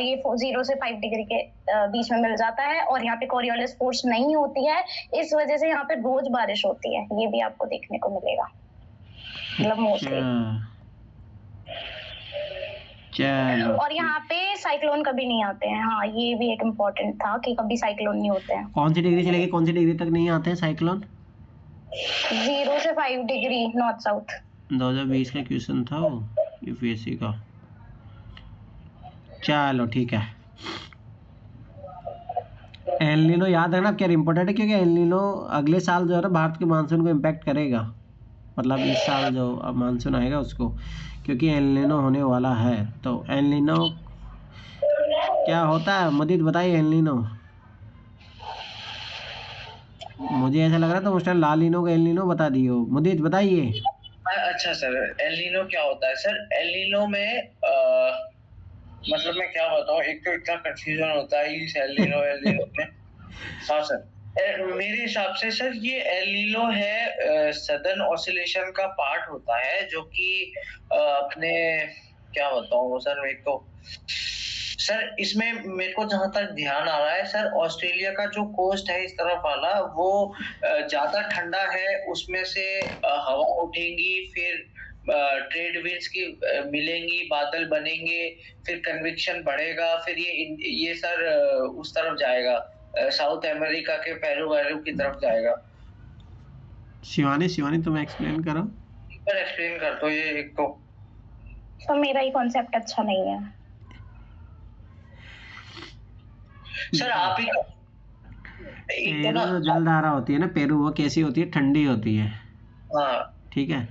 ये 0 से 5 डिग्री के बीच में मिल जाता है, और यहाँ पे कोरियोलिस फोर्स नहीं होती है, इस वजह से यहाँ पे रोज बारिश होती है। ये भी आपको देखने को मिलेगा मतलब मोस्टली। चलो, और यहाँ पे साइक्लोन कभी नहीं आते हैं। हाँ, ये भी एक इम्पोर्टेंट था कि कभी साइक्लोन नहीं होते हैं। कौन सी डिग्री से लेके कौन सी डिग्री तक नहीं आते हैं साइक्लोन? 0 से 5 डिग्री नॉर्थ साउथ। 2020 का क्वेश्चन था वो UPSC का। चलो ठीक है। एल नीनो याद रखना क्या इम्पोर्टेंट है, क्योंकि एल नीनो अगले साल जो है ना भारत के मानसून को इम्पैक्ट करेगा। मतलब इस साल जो अब मानसून आएगा उसको, क्योंकि एल नीनो होने वाला है। तो एल नीनो क्या होता है मुदीत बताइए। एल नीनो मुझे ऐसा लग रहा था उस टाइम ला लीनो का एल नीनो बता दियो। मुदीत बताइए। अच्छा सर, एल नीनो क्या होता है? सर एल नीनो में मतलब मैं क्या बताऊं, एक तो इतना कंफ्यूजन होता है इस एल नीनो में। हाँ सर, मेरे हिसाब से सर ये एल नीनो है सदर्न ऑसिलेशन का पार्ट होता है, जो कि अपने क्या बताऊं सर, एक तो सर इसमें मेरे को जहां तक ध्यान आ रहा है सर, ऑस्ट्रेलिया का जो कोस्ट है इस तरफ वाला वो ज्यादा ठंडा है, उसमें से हवा उठेंगी, फिर ट्रेड विंड्स की मिलेंगी, बादल बनेंगे, फिर कन्विक्शन बढ़ेगा, फिर ये सर उस तरफ जाएगा, साउथ अमेरिका के पेरू वैरू की तरफ जाएगा। शिवानी तुम एक्सप्लेन करो। पर एक्सप्लेन कर दो ये एक तो मेरा ही कॉन्सेप्ट अच्छा नहीं है सर, आप ही पेरू जो जलधारा होती है ना, पेरू वो कैसी होती है? ठंडी होती है। हाँ ठीक है,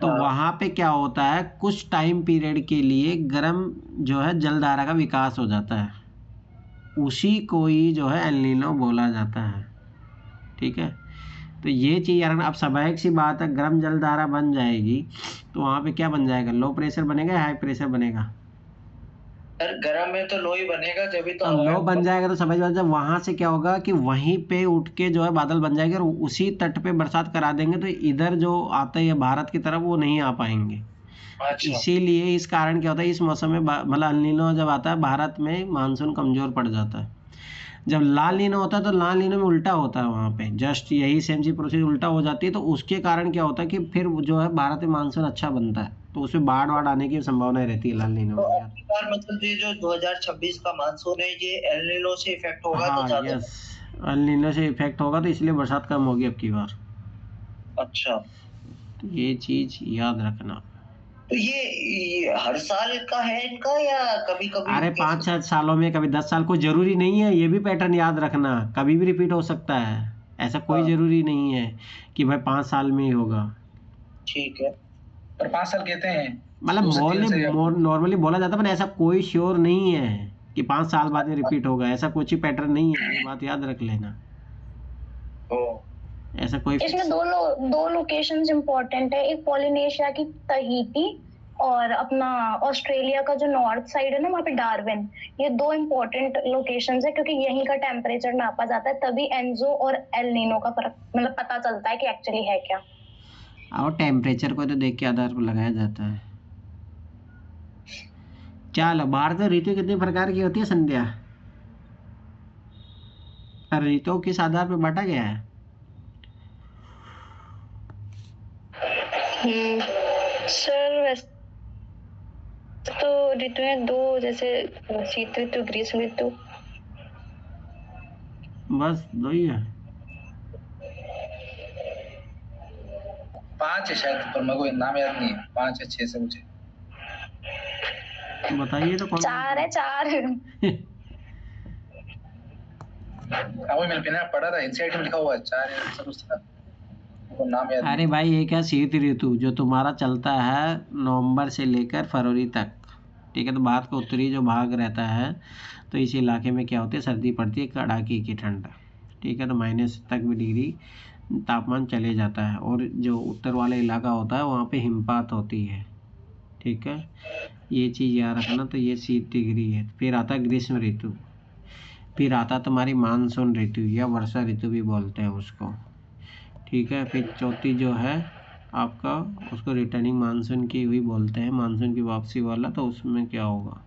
तो वहाँ पे क्या होता है, कुछ टाइम पीरियड के लिए गर्म जो है जलधारा का विकास हो जाता है, उसी को ही जो है एल नीनो बोला जाता है। ठीक है, तो ये चीज़ यार अब स्वाभाविक सी बात है, गर्म जलधारा बन जाएगी तो वहाँ पे क्या बन जाएगा? लो प्रेशर बनेगा या हाई प्रेशर बनेगा? सर गर्म में तो लो ही बनेगा, जब भी तो लो बन जाएगा तो समझ में, जब वहां से क्या होगा कि वहीं पे उठ के जो है बादल बन जाएंगे और उसी तट पे बरसात करा देंगे, तो इधर जो आते हैं भारत की तरफ वो नहीं आ पाएंगे। अच्छा। इसीलिए इस कारण क्या होता है, इस मौसम में मतलब एल नीनो जब आता है भारत में मानसून कमजोर पड़ जाता है। जब लाल नीनो होता है तो लाल नीनो में उल्टा होता है, वहाँ पे जस्ट यही सेम सी प्रोसेस उल्टा हो जाती है, तो उसके कारण क्या होता है कि फिर जो है भारत में मानसून अच्छा बनता है, तो उसमें बाढ़ वाढ़ आने की संभावना रहती है लाल नीनो तो में। अब की बार मतलब ये जो 2026 का मानसून है ये एल नीनो से इफेक्ट होगा तो हाँ ज्यादा। यस, एल नीनो से इफेक्ट होगा तो इसलिए बरसात कम होगी अब की बार। अच्छा, तो ये चीज याद रखना। तो ये हर साल का है इनका या कभी कभी? अरे 5-6 सालों में, कभी 10 साल, कोई जरूरी नहीं है, ये भी पैटर्न याद रखना, कभी भी रिपीट हो सकता है, ऐसा कोई जरूरी नहीं है कि भाई 5 साल में ही होगा। ठीक है, पर 5 साल कहते हैं, मतलब नॉर्मली बोला जाता है, पर ऐसा कोई श्योर नहीं है कि 5 साल बाद में रिपीट होगा, ऐसा कुछ ही पैटर्न नहीं है, ये बात याद रख लेना। ऐसा कोई इसमें दो लोकेशंस इंपॉर्टेंट है, एक पॉलिनेशिया की तहीती और अपना ऑस्ट्रेलिया का जो नॉर्थ साइड है ना, वहाँ पे डार्विन। ये दो इंपॉर्टेंट लोकेशंस है क्योंकि यहीं का टेम्परेचर नापा जाता है, तभी एंजो और एल नीनो का फर्क मतलब पता चलता है कि एक्चुअली है क्या। और टेम्परेचर को तो देख के आधार पर लगाया जाता है। चलो, भारत में ऋतु कितने प्रकार की होती है संध्या? ऋतुओं किस आधार पर बांटा गया है? सर तो ऋतु है दो, जैसे शीत ऋतु, ग्रीष्म ऋतु। बस दो ही है। 5 है शायद, पर मेरे को नाम याद नहीं है, 5 या 6 से मुझे। बताइए तो कौन 4 है, 4 हाँ वही मैंने पढ़ा था, एनसीईआरटी में लिखा हुआ है 4 है, ऐसा कुछ था, वो नाम याद अरे नहीं। भाई ये क्या, शीत ऋतु जो तुम्हारा चलता है नवंबर से लेकर फरवरी तक, ठीक है। तो भारत का उत्तरी जो भाग रहता है, तो इस इलाके में क्या होती है, सर्दी पड़ती है, कड़ाके की ठंड, ठीक है। तो माइनस तक भी डिग्री तापमान चले जाता है, और जो उत्तर वाला इलाका होता है वहाँ पे हिमपात होती है, ठीक है। ये चीज़ याद रखना। तो ये 30 डिग्री है। फिर आता है ग्रीष्म ऋतु, फिर आता तुम्हारी मानसून ऋतु या वर्षा ऋतु भी बोलते हैं उसको, ठीक है। फिर चौथी जो है आपका, उसको रिटर्निंग मानसून की हुई बोलते हैं, मानसून की वापसी वाला। तो उसमें क्या होगा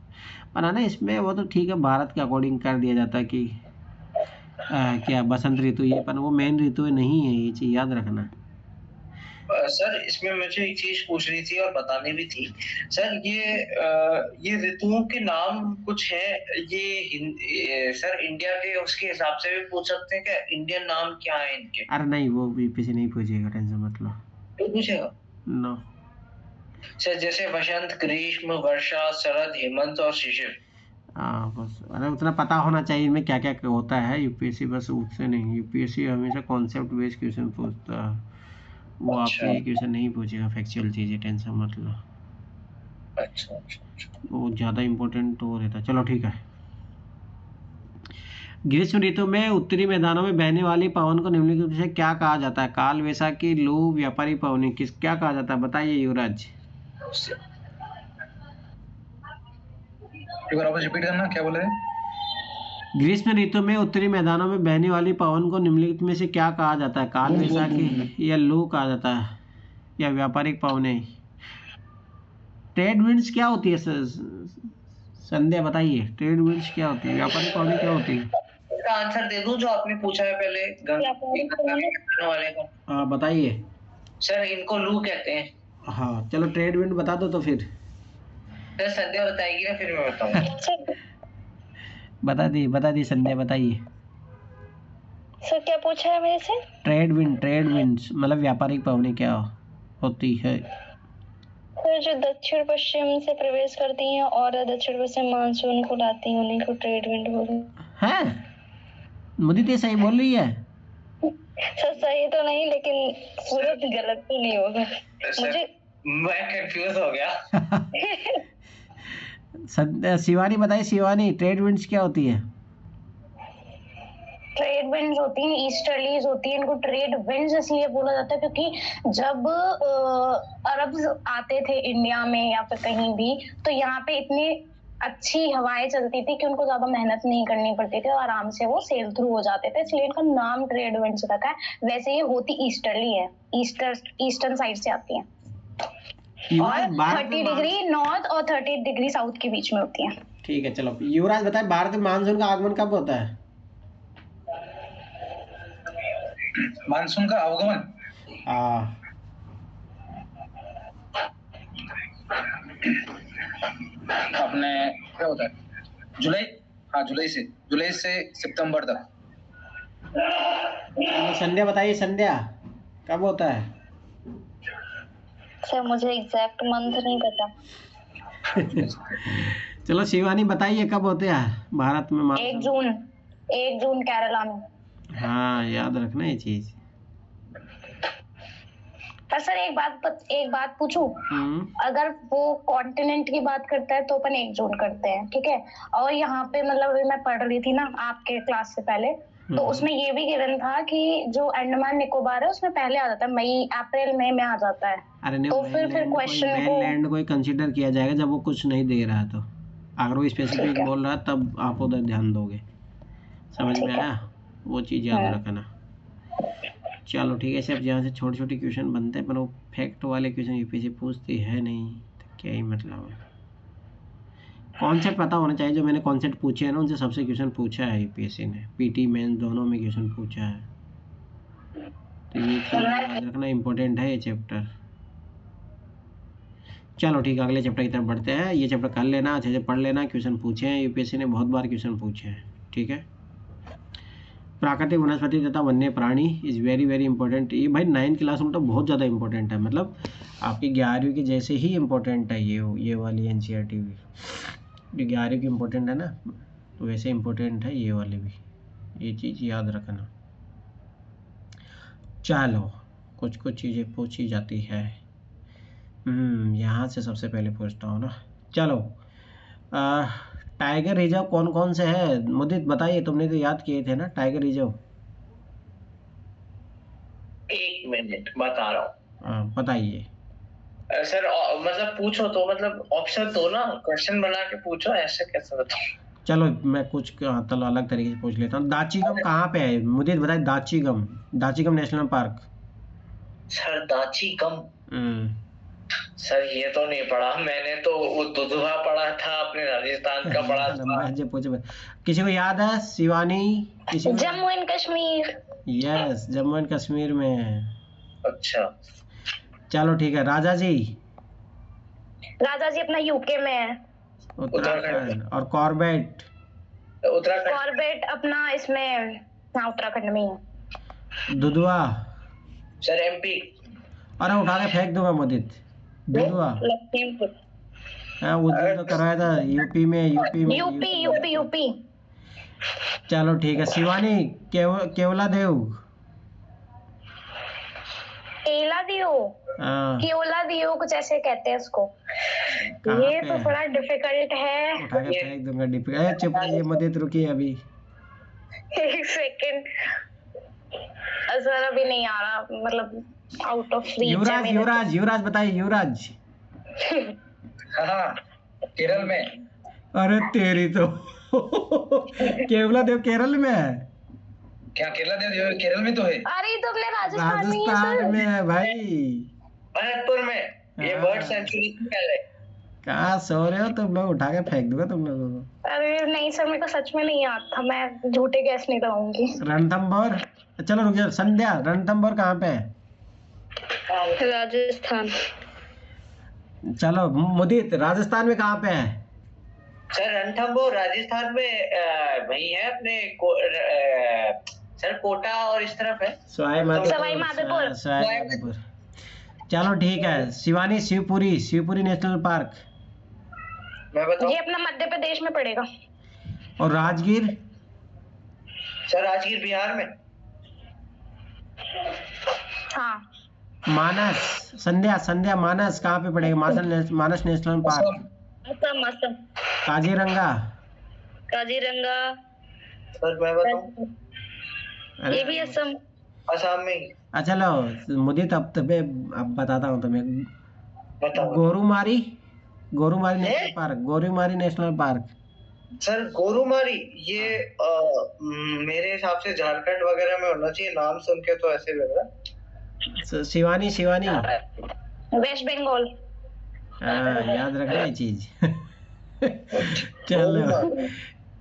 पर ना, इसमें वो तो ठीक है, भारत के अकॉर्डिंग कर दिया जाता है कि क्या बसंत ऋतु ये, पर वो मेन ऋतु नहीं है, ये चीज़ याद रखना। सर इसमें मुझे एक चीज पूछनी थी और बतानी भी थी सर, ये ऋतुओं के नाम कुछ है सर इंडिया के उसके हिसाब से भी पूछ सकते हैं क्या, इंडियन नाम क्या है इनके? अरे नहीं, वो बीपीसी नहीं पूछेगा, टेंशन मत लो। तो पूछेगा नो सर, जैसे वसंत, ग्रीष्म, वर्षा, शरद, हेमंत और शिशिर। हाँ बस, अरे उतना पता होना चाहिए इनमें क्या क्या होता है। यूपीएससी बस उससे नहीं, यूपीएससी हमेशा कॉन्सेप्ट बेस्ड क्वेश्चन पूछता है, वो आपसे ये क्वेश्चन नहीं पूछेगा फैक्चुअल चीज़ें, टेंशन मत लो। अच्छा। वो ज़्यादा इम्पोर्टेंट तो रहता है। चलो ठीक है। ग्रीष्म ऋतु में उत्तरी मैदानों में बहने वाली पवन को निम्नलिखित से क्या कहा जाता है? काल, वैशाखी, लू, व्यापारी पवनी, किस क्या कहा जाता है बताइए युवराज। एक बार वापस रिपीट करना, क्या बोल रहे हैं? ग्रीष्म ऋतु में उत्तरी मैदानों में बहने वाली पवन को निम्नलिखित में से क्या कहा जाता है? काल, वैशाखी या लू कहा जाता है, या व्यापारिक पवनें? ट्रेड विंड्स क्या होती है संध्या बताइए, ट्रेड विंड्स क्या होती है, व्यापारिक पवनें क्या होती है? इसका आंसर दे दूं जो आपने पूछा है पहले वाले का? हाँ बताइए। सर इनको लू कहते हैं। हाँ चलो, ट्रेड विंड बता दो तो फिर। सर संध्या बताएगी ना, फिर मैं बताऊंगा। बता दी संध्या, बताइए। सर क्या पूछा है मेरे से? ट्रेड विंड्स मतलब व्यापारिक पवनें क्या होती है? सर जो दक्षिण पश्चिम से प्रवेश करती हैं और दक्षिण पश्चिम मानसून को लाती हैं, उन्हीं को ट्रेड विंड बोलते हैं। मुझे तो सही बोल रही है। सर सही तो नहीं, लेकिन पूरा गलत तो नहीं होगा मुझे। मैं कंफ्यूज हो गया। शिवानी बताइए, शिवानी ट्रेड विंड्स क्या होती है? ट्रेड विंड्स होती हैं, ईस्टर्लीज होती है। इनको ट्रेड विंड्स इसलिए बोला जाता है क्योंकि जब अरब्स आते थे इंडिया में या फिर कहीं भी, तो यहाँ पे इतनी अच्छी हवाएं चलती थी कि उनको ज्यादा मेहनत नहीं करनी पड़ती थी और आराम से वो सेल थ्रू हो जाते थे, इसलिए इनका नाम ट्रेड विंड्स रखा है। वैसे ये होती ईस्टर्ली है, ईस्टर्न साइड से आती है और 30 डिग्री नॉर्थ और 30 डिग्री साउथ के बीच में होती है। ठीक है चलो, युवराज बताए भारत में मानसून का आगमन कब होता है? मानसून का आगमन अपने क्या होता है, जुलाई, हाँ जुलाई से सितंबर तक। संध्या बताइए, संध्या कब होता है? सर मुझे एग्जैक्ट मंथ नहीं पता। चलो शिवानी बताइए कब होते हैं भारत में मानसून? 1 जून केरला में। हाँ याद रखना ये चीज। पर सर एक बात पूछूं, अगर वो कॉन्टिनेंट की बात करता है तो अपन 1 जून करते हैं, ठीक है। और यहाँ पे मतलब मैं पढ़ रही थी ना आपके क्लास से पहले, तो उसमें ये भी गिवन था कि जो अंडमान निकोबार है उसमें पहले आ जाता है, मई अप्रैल मई में आ जाता है। अरे नहीं, तो फिर क्वेश्चन को लैंड को कंसीडर किया जाएगा जब वो कुछ नहीं दे रहा है। तो अगर वो स्पेसिफिक बोल रहा है तब आप उधर ध्यान दोगे, समझ में आया? वो चीज याद रखना। चलो ठीक है, सब जहाँ से छोटे छोटे क्वेश्चन बनते हैं, पर वो फैक्ट वाले क्वेश्चन यूपीएससी पूछती है नहीं, तो क्या ही मतलब है। कॉन्सेप्ट पता होना चाहिए, जो मैंने कॉन्सेप्ट पूछे हैं ना उनसे सबसे क्वेश्चन पूछा है यूपीएससी ने, पीटी मेंस दोनों में क्वेश्चन पूछा है। तो ये चीज याद रखना इम्पोर्टेंट है ये चैप्टर। चलो ठीक है, अगले चैप्टर की तरफ बढ़ते हैं। ये चैप्टर कर लेना, अच्छे से पढ़ लेना, क्वेश्चन पूछे हैं, यूपीएससी ने बहुत बार क्वेश्चन पूछे हैं। ठीक है, प्राकृतिक वनस्पति तथा वन्य प्राणी इज़ वेरी वेरी इंपॉर्टेंट। ये भाई 9th क्लास में तो बहुत ज़्यादा इंपॉर्टेंट है, मतलब आपकी 11वीं की जैसे ही इम्पोर्टेंट है ये वाली एनसीईआरटी भी। जो 11वीं की इम्पोर्टेंट है ना, तो वैसे इम्पोर्टेंट है ये वाली भी, ये चीज़ याद रखना। चलो कुछ कुछ चीज़ें पूछी जाती है। यहाँ से सबसे पहले पूछता हूँ ना। चलो टाइगर रिजर्व कौन कौन से है, मुदित बताइए, तुमने तो याद किए थे ना टाइगर रिजर्व। 1 मिनट बता रहा हूँ। बताइए सर मतलब पूछो तो, मतलब ऑप्शन दो ना, क्वेश्चन बना के पूछो, ऐसे कैसे बताऊं। चलो मैं कुछ चलो अलग तरीके से पूछ लेता हूँ। दाचीगम कहाँ पे है, मुझे बताइए। Dachigam national park. Sir Dachigam, sir ये तो नहीं पढ़ा मैंने, तो वो दुधवा पढ़ा था, अपने राजस्थान का पढ़ा था। किसी को याद है? शिवानी, किसी को? Jammu and Kashmir. Yes, Jammu and Kashmir में है। अच्छा चलो ठीक है। राजा जी अपना यूके में है। उत्तराखंड। और कॉर्बेट? कॉर्बेट अपना इसमें, हाँ उत्तराखंड में है। दुधवा? Sir MP. अरे उठा के फेंक दूंगा मुदित। दुधवा लखीमपुर। हाँ, उस दिन तो करवाया था यूपी में। यूपी। चलो ठीक है। शिवानी, केवला देव? केवला दियो कुछ ऐसे कहते हैं उसको। ये तो थोड़ा डिफिकल्ट है। उठा के फेंक दूंगा। डिफिकल्ट। चुप रहिए मुदित, रुकिए अभी। एक सेकंड सर, अभी नहीं आ रहा, मतलब आउट ऑफ रीच है मेरे। युवराज बताइए। युवराज? हाँ, केरल में। अरे तेरी तो केवला देव केरल में है क्या? केरला देव केरल में तो है। अरे तुमने राजस्थान में है भाई, भरतपुर में। ये बर्ड सेंचुरी है। कहाँ सो रहे हो तुम लोग? उठा के फेंक दूंगा तुम लोगों को। अरे नहीं सर, मेरे को सच में नहीं याद था, मैं झूठे गैस नहीं लगाऊंगी। रणथंभौर? चलो रुक जाओ। संध्या, रणथंभौर कहाँ पे है? राजस्थान। चलो मुदित, राजस्थान में कहाँ पे है? सर रणथंभौर राजस्थान में वही है अपने सर कोटा और इस तरफ है। सवाई माधोपुर। चलो ठीक है। Shivani, Shivpuri national park? मैं बताऊं? ये अपना मध्य प्रदेश में पड़ेगा। और राजगीर? सर राजगीर बिहार में। हाँ। मानस? संध्या मानस कहाँ पे पड़ेगा? Manas national park? Assam. Kaziranga? Sir मैं बताऊं? ये भी असम में। अच्छा लो मुदित, अब बताता हूँ तुम्हें। बताओ। गोरुमारी नेशनल पार्क। सर गोरुमारी ये मेरे हिसाब से झारखंड वगैरह में होना चाहिए, नाम सुन के तो ऐसे लग रहा। शिवानी? वेस्ट बंगाल। याद रखना ये चीज। चलो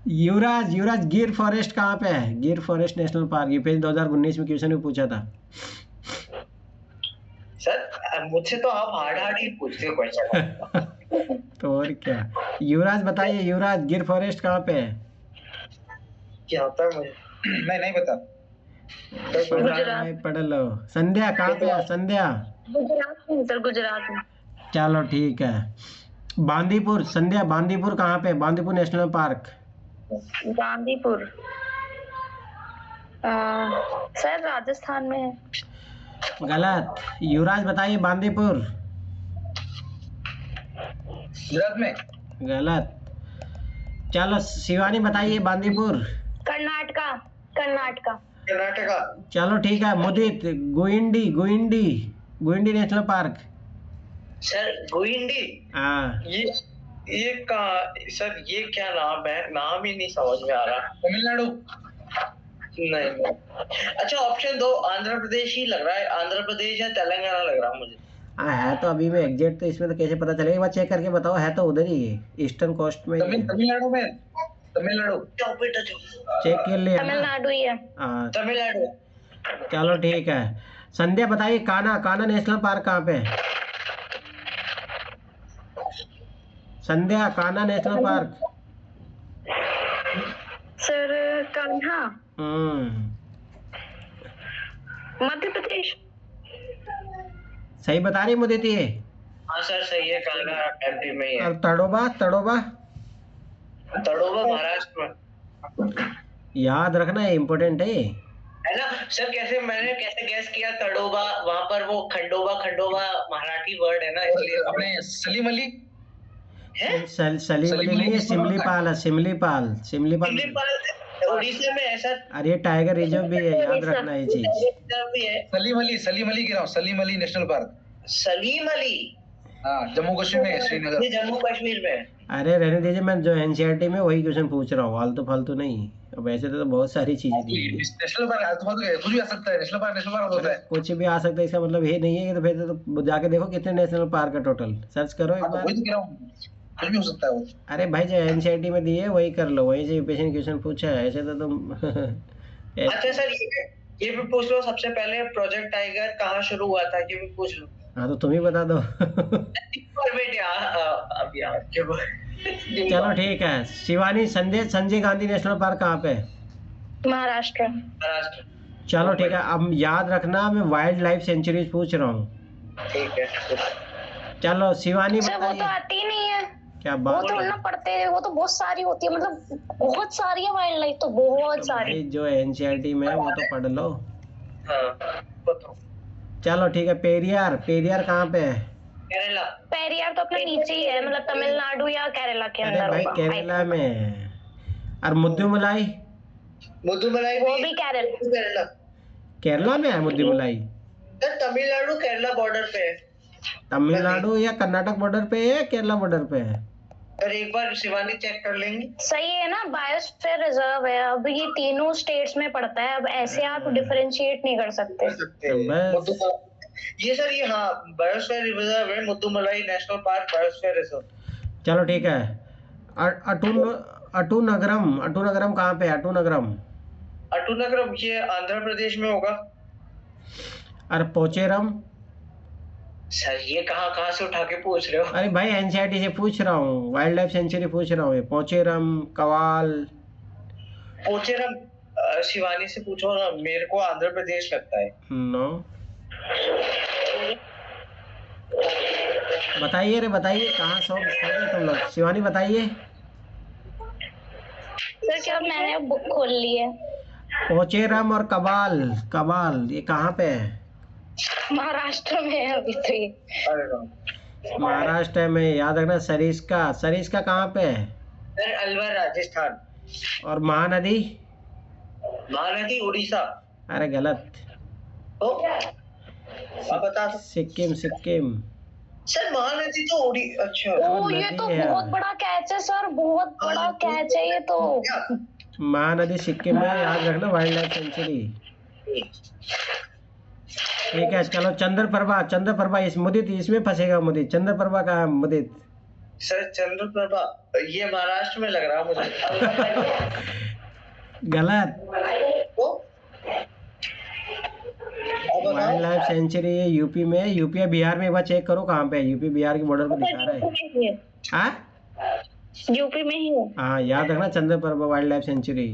युवराज, गिर फॉरेस्ट कहाँ पे है? गिर फॉरेस्ट नेशनल पार्क। ये पेज 2019 में क्वेश्चन में पूछा था। सर मुझसे तो आप हार्ड ही पूछते हो क्वेश्चन। तो और क्या। युवराज बताइए, युवराज गिर फॉरेस्ट कहाँ पे है? क्या होता है मुझे नहीं पता। पढ़ लो। संध्या कहाँ पे है? संध्या? गुजरात में। चलो ठीक है। बांदीपुर? संध्या बांदीपुर कहाँ पे? Bandipur national park? Bandipur sir Rajasthan में है। गलत। युवराज बताइए बांदीपुर? गुजरात में। गलत। चलो शिवानी बताइए बांदीपुर? कर्नाटका। चलो ठीक है। Mudit, Guindy national park? Sir Guindy? हाँ। ये कहाँ? सर ये क्या नाम है? नाम ही नहीं समझ में आ रहा। तमिलनाडु? नहीं। अच्छा ऑप्शन दो। आंध्र प्रदेश ही लग रहा है, आंध्र प्रदेश या तेलंगाना लग रहा है मुझे। है तो अभी में एग्जैक्ट तो इसमें तो कैसे पता चलेगा? एक बार चेक करके बताओ। है तो उधर ही है, ईस्टर्न कोस्ट में। तमिलनाडु में। चेक कर लिया? तमिलनाडु ही है। तमिलनाडु। चलो ठीक है। संध्या बताइए कान्हा नेशनल पार्क कहाँ पे है? Sandhya, Kanha national park. Sir Kanha Madhya Pradesh. सही बता रही मुझे तो ये। हाँ सर सही है, कान्हा एमपी में ही है। और तड़ोबा, तड़ोबा तड़ोबा महाराष्ट्र में। याद रखना, है इम्पोर्टेंट है ना सर? मैंने कैसे गैस किया तड़ोबा? वहां पर वो खंडोबा, खंडोबा मराठी वर्ड है ना, इसलिए। अपने सलीम अली है? सलीम अली नहीं है, सिमलीपाल है, सिमलीपाल। सिमलीपाल उड़ीसा में है सर। अरे टाइगर रिजर्व भी है, याद रखना ये चीज। रिजर्व भी है। सलीम अली कह रहा हूँ, सलीम अली नेशनल पार्क। सलीम अली, हाँ जम्मू कश्मीर में, श्रीनगर। ये जम्मू कश्मीर में। अरे रहने दीजिए, मैं जो एनसीईआरटी में वही क्वेश्चन पूछ रहा हूँ, फालतू फालतू नहीं। अब वैसे तो बहुत सारी चीजें दी हुई हैं। नेशनल पार्क कुछ भी आ सकता है, नेशनल पार्क होता है। कुछ भी आ सकता है, इसका मतलब ये नहीं है कि तो फिर तो जाके देखो कितने नेशनल पार्क है टोटल, सर्च करो एक बार। वही तो कह रहा हूँ, कुछ भी हो सकता है वो। अरे भाई जो एनसीईआरटी में दिए वही कर लो, वहीं से यूपीएससी क्वेश्चन पूछा है, ऐसे तो तुम अच्छा सर, ये भी पूछ लो, सबसे पहले प्रोजेक्ट टाइगर कहाँ शुरू हुआ था, ये भी पूछ लो। हाँ तो तुम ही बता दो। चलो ठीक है, शिवानी, संजय गांधी नेशनल पार्क कहाँ पे है? महाराष्ट्र। महाराष्ट्र। चलो ठीक है, अब याद रखना मैं वाइल्ड लाइफ सेंचुरीज पूछ रहा हूँ। ठीक है। चलो शिवानी सर वो तो बताइए। आती ही नहीं है, क्या वो बात तो ना पढ़ते हैं, वो तो बहुत सारी होती है, मतलब बहुत सारी है वाइल्ड लाइफ तो, बहुत सारी। भाई जो एनसीईआरटी में है वो तो पढ़ लो। हाँ बताओ। चलो ठीक है, पेरियार, पेरियार कहाँ पे है? केरला। पेरियार तो अपने नीचे ही है, मतलब तमिलनाडु या केरला के अरे अंदर भाई होगा। केरला में है। और मुद्दुमलाई? मुद्दुमलाई वो भी केरला। केरला। केरला में है मुद्दुमलाई? सर तमिलनाडु केरला बॉर्डर पे है। तमिलनाडु या कर्नाटक बॉर्डर पे है, केरला बॉर्डर पे है? सर एक बार शिवानी चेक कर लेंगे। सही है ना, बायोस्फीयर रिजर्व है, अब ये तीनों स्टेट्स में पड़ता है, अब ऐसे आप डिफरेंशिएट नहीं कर सकते। बस। ये सर ये हाँ बायोस्फीयर रिजर्व है, Mudumalai national park biosphere reserve. चलो ठीक है, अटू नगरम कहाँ पे है? अटू नगरम ये आंध्र प्रदेश में होगा। और पोचेरम? सर ये कहाँ से उठा के पूछ रहे हो? अरे भाई एनसीईआरटी से पूछ रहा हूँ, वाइल्ड लाइफ सेंचुरी पूछ रहा हूँ। पोचेरम, कवाल। पोचेरम शिवानी से पूछो ना, मेरे को आंध्र प्रदेश लगता है। नो, बताइए रे, बताइए कहाँ सो तुम लोग। शिवानी बताइए। सर क्या मैंने बुक खोल ली है। पोचेरम और कवाल ये कहाँ पे है? महाराष्ट्र में है अभी तो ये। अरे वाह। महाराष्ट्र में, याद रखना। सरिस्का कहाँ पे है? सर अलवर राजस्थान। और महानदी महानदी उड़ीसा। अरे गलत। तो आप बता दो। सिक्किम। सर महानदी तो अच्छा। ओ ये तो नदी है। बहुत बड़ा कैच है सर, बहुत बड़ा कैच है ये तो। महानदी सिक्किम में, याद रखना, वाइल्ड लाइफ सेंचुरी। ठीक है चलो, चंद्रप्रभा इस मुदित इसमें फंसेगा। मुदित, चंद्रप्रभा कहाँ है? मुदित सर चंद्रप्रभा ये महाराष्ट्र में लग रहा है मुझे। गलत। वाइल्ड लाइफ सेंचुरी यूपी में, यूपी या बिहार में, एक बार चेक करो कहाँ पे है। यूपी बिहार के बॉर्डर पे दिखा रहा है। हाँ यूपी में ही है। हाँ, याद रखना, चंद्रप्रभा वाइल्ड लाइफ सेंचुरी।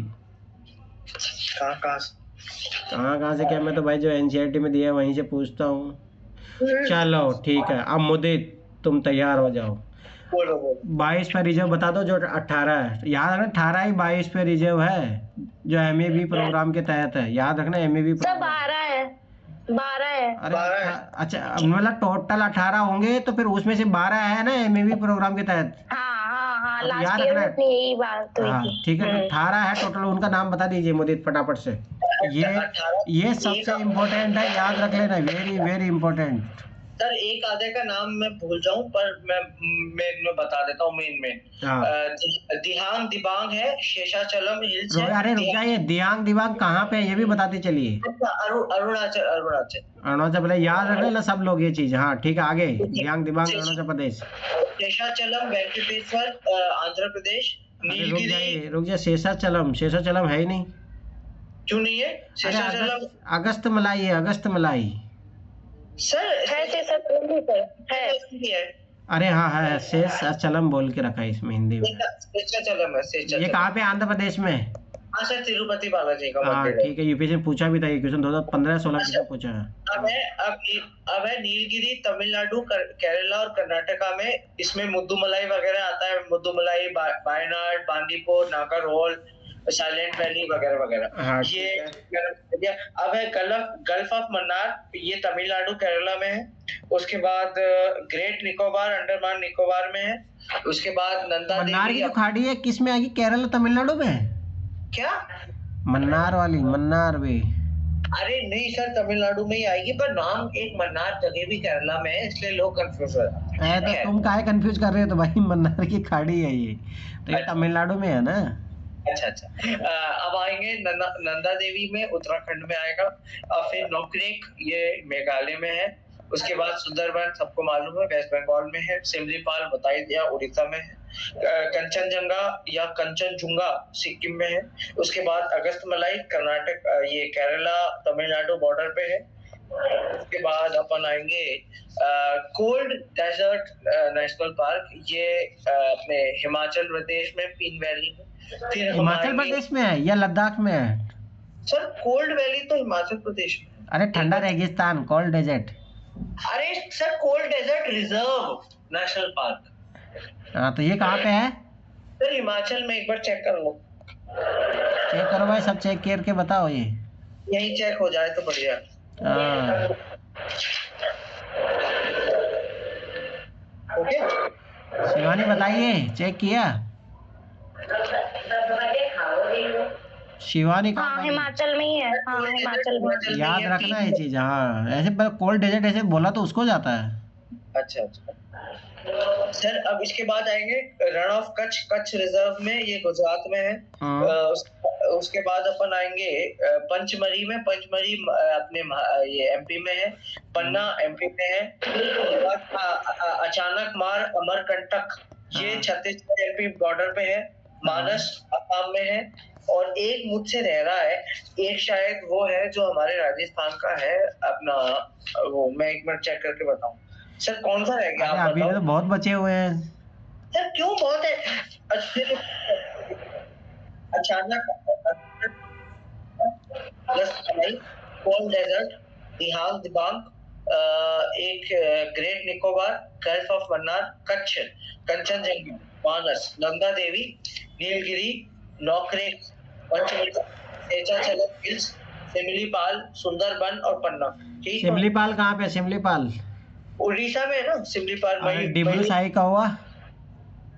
कहाँ से क्या, मैं तो भाई जो एनसीईआरटी में दिया है वहीं से पूछता हूँ। चलो ठीक है, अब मुदित तुम तैयार हो जाओ। बोलो। 22 पे रिजर्व बता दो जो 18 है। याद रखना 18 ही 22 पे रिजर्व है जो एमएबी प्रोग्राम के तहत है। याद रखना एमएबी सर 12 है। अरे अच्छा, मतलब टोटल 18 होंगे तो फिर उसमें से 12 है ना एमएबी प्रोग्राम के तहत। हाँ याद लास्ट ईयर रखना। में यही बात हुई हाँ थी। ठीक है, 18 है टोटल। उनका नाम बता दीजिए मुदित फटाफट से। ये सबसे इम्पोर्टेंट है, याद रख लेना, वेरी वेरी इम्पोर्टेंट। सर एक आधे का नाम मैं भूल जाऊं, पर मैं बता देता हूँ मेन में। दिहांग दिबांग है, शेषाचलम हिल्स है। अरे रुक जाइए, दियांग कहाँ पे है ये भी बताते चलिए। अरुणाचल प्रदेश, याद रखना ना सब लोग ये चीज। हाँ ठीक है, आगे। दियांग अरुणाचल प्रदेश। शेषाचलम वेंकटेश्वर आंध्र प्रदेश। नीलगिरी। रुक जाइए, शेषाचलम है ही नहीं। क्यों नहीं है? शेषाचलम अगस्त मलाई है, अगस्त मलाई। सर है। अरे हाँ है, शेषाचलम बोल के रखा है इसमें हिंदी में। शेषाचलम है, ये शेषाचलम। कहाँ पे, आंध्र प्रदेश में? हाँ सर, तिरुपति बालाजी का हाँ मंदिर है। ठीक है, यूपीएससी ने पूछा भी था ये क्वेश्चन 2015-16 अच्छा, में पूछा है। अब है नीलगिरी, तमिलनाडु, केरला और कर्नाटका में, इसमें मुद्दुमलाई वगैरह आता है, मुद्दुमलाई, वायनाड, बांदीपुर, नागरहोल, साइलेंट वैली वगैरह वगैरह। हाँ ये अब है गल्फ ऑफ मन्नार, ये तमिलनाडु केरला में है। उसके बाद ग्रेट निकोबार अंडमान निकोबार में है। उसके बाद नंदा मन्नार की देवी। जो खाड़ी है किस में आएगी, केरला तमिलनाडु में? क्या? मन्नार वाली, मन्नार वे? अरे नहीं सर, तमिलनाडु में ही आएगी, पर नाम एक मन्नार जगह भी केरला में है, इसलिए लोग कंफ्यूज हो जाते हैं। तो तुम काहे कंफ्यूज कर रहे हो? तो भाई मन्नार की खाड़ी है ये, तो ये तमिलनाडु में है ना। अच्छा अब आएंगे नंदा देवी में, उत्तराखंड में आएगा। और फिर नोकरेक, ये मेघालय में है। उसके बाद सुंदरबन सबको मालूम है, वेस्ट बंगाल में है। सिमलीपाल बता ही दिया, उड़ीसा में है। कंचनजंगा या कंचनजुंगा सिक्किम में है। उसके बाद अगस्तमलाई कर्नाटक, ये केरला तमिलनाडु बॉर्डर पे है। उसके बाद अपन आएंगे कोल्ड डेजर्ट नेशनल पार्क, ये अपने हिमाचल प्रदेश में, पीन वैली में। फिर हिमाचल प्रदेश में है या लद्दाख में है? सर कोल्ड वैली तो हिमाचल प्रदेश में। अरे ठंडा रेगिस्तान, कोल्ड डेजर्ट। अरे sir, cold desert reserve national park. हाँ तो ये कहाँ पे है? सर हिमाचल में, एक बार चेक कर लो। चेक करो भाई, सब चेक करके बताओ। ये यही चेक हो जाए तो बढ़िया। हाँ ओके, शिवानी बताइए, चेक किया? शिवानी हाँ कहाँ? हिमाचल में ही है, हाँ हिमाचल में। याद रखना ये चीज। हाँ ऐसे कोल्ड डेजर्ट ऐसे बोला तो उसको जाता है। अच्छा सर, अब इसके बाद आएंगे रण ऑफ कच्छ, कच्छ रिजर्व में, ये गुजरात में है। उसके बाद अपन आएंगे पंचमरी में, पंचमरी अपने ये एमपी में है। पन्ना एमपी में है। अचानक मार अमरकंटक, ये छत्तीसगढ़ एमपी बॉर्डर पे है। मानस असम में है। और एक मुझसे रह रहा है, एक शायद वो है जो हमारे राजस्थान का है अपना, वो मैं एक मिनट चेक करके बताऊं सर, कौन सा रह गया आप अभी तो बहुत बचे हुए हैं सर। क्यों बहुत है? अचानक, कोल्ड डेजर्ट, दिहांग दिबांग, एक great Nicobar, gulf of Mannar, Kutch, Kanchenjunga, Manas, Nanda Devi, Nilgiri, Nokrek, Pachmarhi, Seshachalam hills, Similipal, Sundarban और पन्ना। सिमलीपाल कहाँ पे? सिमलीपाल उड़ीसा में है ना सिमलीपाल। डिब्रू साई का हुआ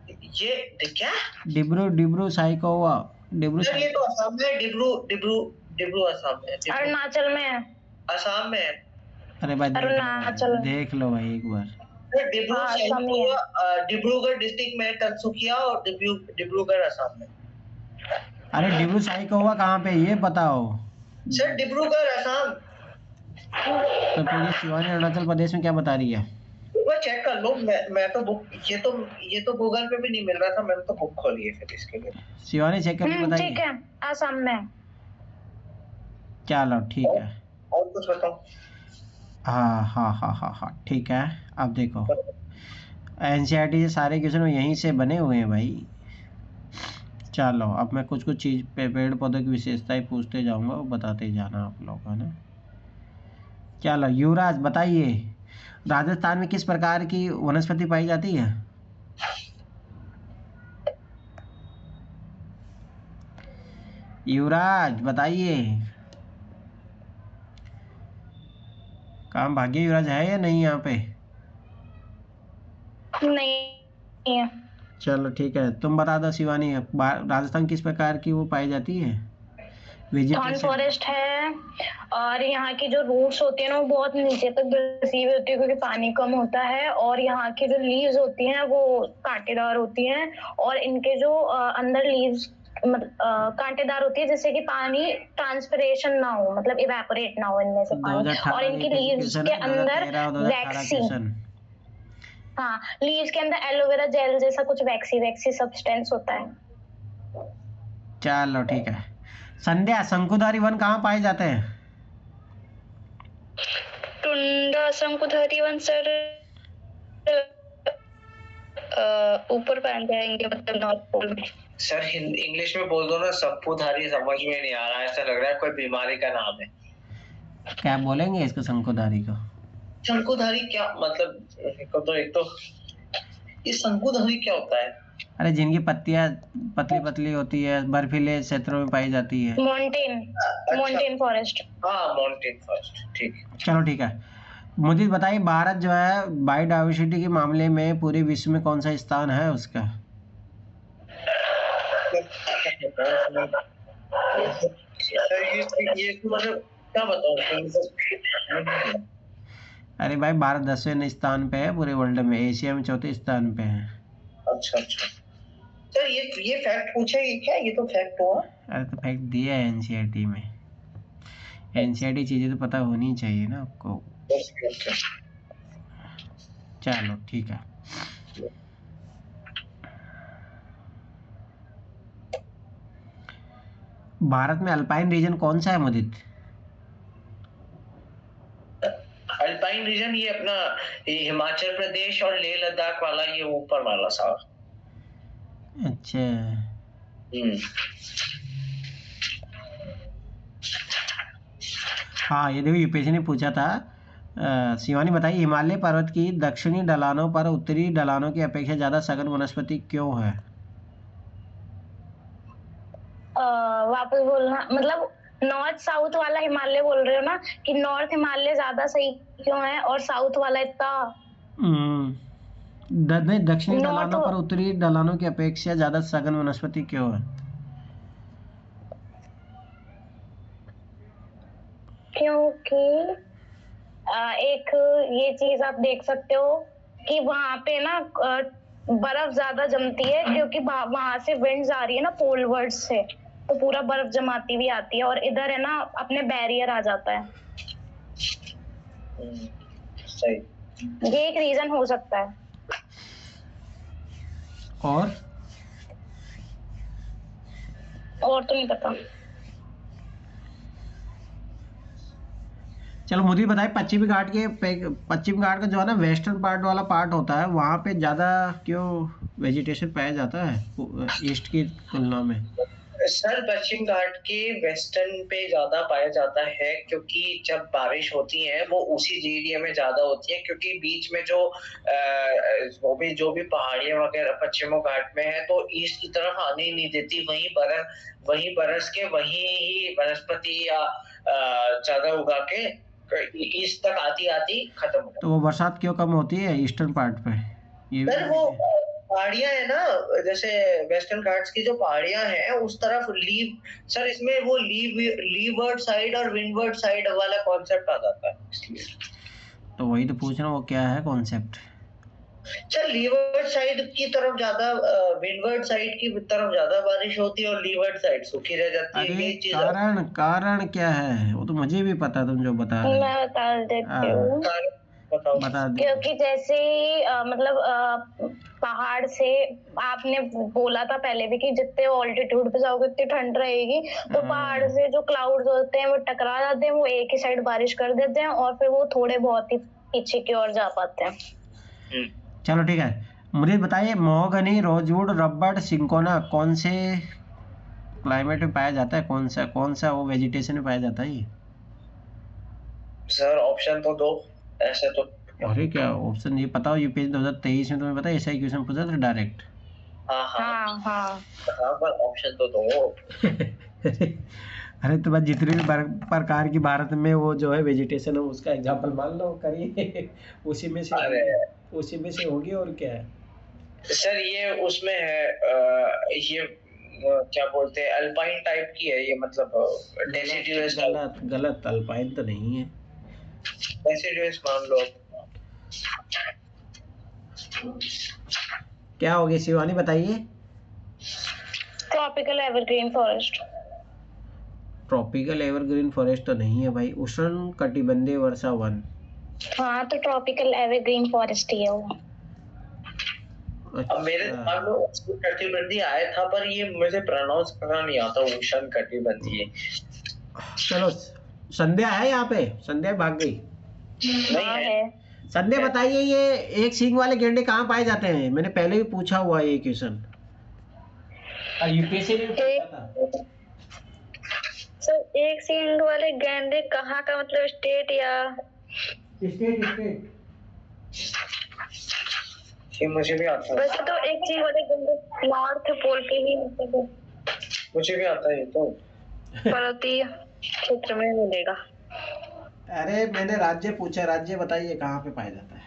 ये क्या? डिब्रू साई का हुआ। डिब्रू सर ये तो असम में है। डिब्रू असम में है। अरुणाचल में है। असम में है। अरे भाई अरुणाचल देख लो भाई एक बार। डिब्रूगढ़ डिस्ट्रिक्ट में, तनसुकिया और डिब्रूगढ़ असम में। अरे डिब्रू साई का हुआ कहाँ पे ये बताओ सर। डिब्रूगढ़ असम। तो फिर ये शिवानी अरुणाचल प्रदेश में क्या बता रही है? वो चेक कर लो। मैं तो बुक, ये तो गूगल पे भी नहीं मिल रहा था, मैंने तो बुक खोली है फिर इसके लिए। शिवानी चेक करके बताइए। ठीक है, असम में। चलो ठीक है। और कुछ बताओ? हाँ ठीक है। अब देखो एनसीईआरटी से सारे क्वेश्चन यहीं से बने हुए हैं भाई। चलो अब मैं कुछ चीज़ पे पेड़ पौधों की विशेषताएं पूछते जाऊंगा, वो बताते जाना आप लोग, है ना। चलो युवराज बताइए, राजस्थान में किस प्रकार की वनस्पति पाई जाती है? युवराज बताइए। काम भाग्य युवराज है या नहीं यहाँ पे? नहीं है। चलो ठीक है, तुम बता दो शिवानी, राजस्थान किस प्रकार की वो पाई जाती है? थॉर्न फॉरेस्ट है, और यहाँ की जो रूट्स होती है ना, वो बहुत नीचे तक धसी हुई होती है क्योंकि पानी कम होता है। और यहाँ की जो लीव्स होती हैं वो कांटेदार होती हैं, और इनके जो अंदर लीव्स कांटेदार होती है, जिससे कि पानी ट्रांसपिरेशन ना हो, मतलब इवेपोरेट ना हो इनमें से पानी। और इनकी लीव्स के अंदर वैक्सी, हाँ लीव्स के अंदर एलोवेरा जेल जैसा कुछ वैक्सी सब्सटेंस होता है। चलो ठीक है। संध्या, शंकुधारी वन कहाँ पाए जाते हैं? टुंडा शंकुधारी वन सर ऊपर पहन जाएंगे, मतलब नॉर्थ पोल में। सर इंग्लिश में बोल दो ना, शंकुधारी समझ में नहीं आ रहा है, ऐसा लग रहा है कोई बीमारी का नाम है। क्या बोलेंगे इसको शंकुधारी को? शंकुधारी क्या मतलब, एक तो ये शंकुधारी क्या होता है? अरे जिनकी पत्तियां पतली पतली होती है, बर्फीले क्षेत्रों में पाई जाती है। Mountain forest. हाँ माउंटेन फॉरेस्ट, ठीक है। चलो ठीक है, मुझे बताइए भारत जो है बायोडाइवर्सिटी के मामले में पूरे विश्व में कौन सा स्थान है उसका? ये मतलब क्या बताऊं? अरे भाई भारत 10वें स्थान पे है पूरे वर्ल्ड में, एशिया में 4थे स्थान पे है। अच्छा अच्छा सर, ये फैक्ट पूछा ये क्या? ये तो फैक्ट हुआ। अरे तो फैक्ट दिया है एनसीईआरटी में, एनसीईआरटी चीजें तो पता होनी चाहिए ना आपको। चलो ठीक है, भारत में अल्पाइन रीजन कौन सा है मुदित? अल्पाइन रीजन ये अपना ये हिमाचल प्रदेश और लेह लद्दाख वाला, ये ऊपर वाला सा। अच्छा हाँ, ये देखो यूपीएससी ने पूछा था। शिवानी बताइए, हिमालय पर्वत की दक्षिणी ढलानों पर उत्तरी ढलानों की अपेक्षा ज्यादा सघन वनस्पति क्यों है? वापस बोलना, मतलब नॉर्थ साउथ वाला हिमालय बोल रहे हो ना, कि नॉर्थ हिमालय ज्यादा सही क्यों है और साउथ वाला इतना? नहीं, दक्षिणी ढलानों पर उत्तरी ढलानों की अपेक्षा ज्यादा सघन वनस्पति क्यों है? क्योंकि एक ये चीज आप देख सकते हो कि वहां पे ना बर्फ ज्यादा जमती है, क्योंकि वहां से विंड्स आ रही है ना पोलवर्ड्स से, तो पूरा बर्फ जमाती हुई आती है, और इधर है ना अपने बैरियर आ जाता है। सही, ये एक रीजन हो सकता है। और तो नहीं पता। चलो मुझे बताइए, पश्चिमी घाट का जो है ना वेस्टर्न पार्ट वाला पार्ट होता है, वहां पे ज्यादा क्यों वेजिटेशन पाया जाता है ईस्ट की तुलना में? सर पश्चिम घाट के वेस्टर्न पे ज्यादा पाया जाता है, क्योंकि जब बारिश होती है वो उसी एरिया में ज्यादा होती है, क्योंकि बीच में जो भी पहाड़ियां वगैरह पश्चिमी घाट में है, तो ईस्ट की तरफ आने ही नहीं देती। वहीं बरस के वहीं ही वनस्पति या ज्यादा उगा के ईस्ट तक आती खत्म हो। तो वो बरसात क्यों कम होती है ईस्टर्न पार्ट पे? ये सर वो पहाड़ियां है ना, जैसे वेस्टर्न घाट्स की जो पहाड़ियां हैं उस तरफ सर इसमें वो लीवर्ड साइड और विंडवर्ड साइड वाला कॉन्सेप्ट आ जाता है, इसलिए। तो वही तो पूछ रहा हूँ, वो क्या है कॉन्सेप्ट? सर लीवर्ड साइड की तरफ ज्यादा, विंडवर्ड साइड की तरफ ज्यादा बारिश होती है और लीवर्ड साइड सूखी रह जाती है। अरे ये चीज कारण क्या है वो तो मुझे भी पता, तुम जो बता रहे मैं बता देती हूँ। बता दे। क्योंकि जैसे मतलब पहाड़ से आपने बोला था पहले भी कि जितने ऑल्टीट्यूड पे जाओगे उतनी ठंड रहेगी, तो पहाड़ से जो क्लाउड्स होते हैं वो टकरा जाते हैं, वो एक ही साइड बारिश कर देते हैं, और फिर वो थोड़े बहुत ही पीछे की ओर जा पाते हैं। चलो ठीक है, मुझे बताइए, महोगनी, रोजवुड, रबड़, सिंकोना कौन से क्लाइमेट में पाया जाता है? कौन सा वो वेजिटेशन में पाया जाता है ये? सर ऑप्शन तो दो, ऐसे तो। अरे क्या ऑप्शन, ये पता हो यूपीएससी 2023 में तुम्हें पता है ऐसा ही क्वेश्चन पूछा था डायरेक्ट। हाँ पर ऑप्शन तो दो। अरे तो बस जितने भी प्रकार की भारत में वो जो है वेजिटेशन है उसका एग्जांपल मान लो, करिए उसी में से होगी, और क्या है? सर ये उसमें है, ये क्या बोलते हैं, अल्पाइन टाइप की है ये, मतलब डेसिडुअस। गलत, अल्पाइन तो नहीं है, डेसिडुअस मान लो। क्या हो गया शिवानी बताइए? Tropical evergreen forest. Tropical evergreen forest तो नहीं है भाई, उष्ण कटिबंधीय वर्षा वन। हाँ तो ट्रॉपिकल एवरग्रीन फॉरेस्ट ही है वो। अब मेरे दिमाग में उष्ण कटिबंधीय आया था, पर ये मुझे प्रोनाउंस करना नहीं आता, उष्ण कटिबंधीय। चलो संध्या है यहाँ पे, संध्या भाग गई। नहीं है। संदेह बताइए, ये एक सींग वाले गेंडे कहाँ पाए जाते हैं? मैंने पहले भी पूछा हुआ है ये क्वेश्चन, यूपीएससी ने पूछा था। सर एक सींग वाले गैंडे कहाँ का, मतलब स्टेट या स्टेट ये मुझे भी आता है, वैसे तो एक सींग वाले गैंडे नॉर्थ पोल के ही मतलब मुझे भी आता है ये तो। पर्वतीय क्षेत्र में मिलेगा। अरे मैंने राज्य पूछा, राज्य बताइए कहाँ पे पाया जाता है?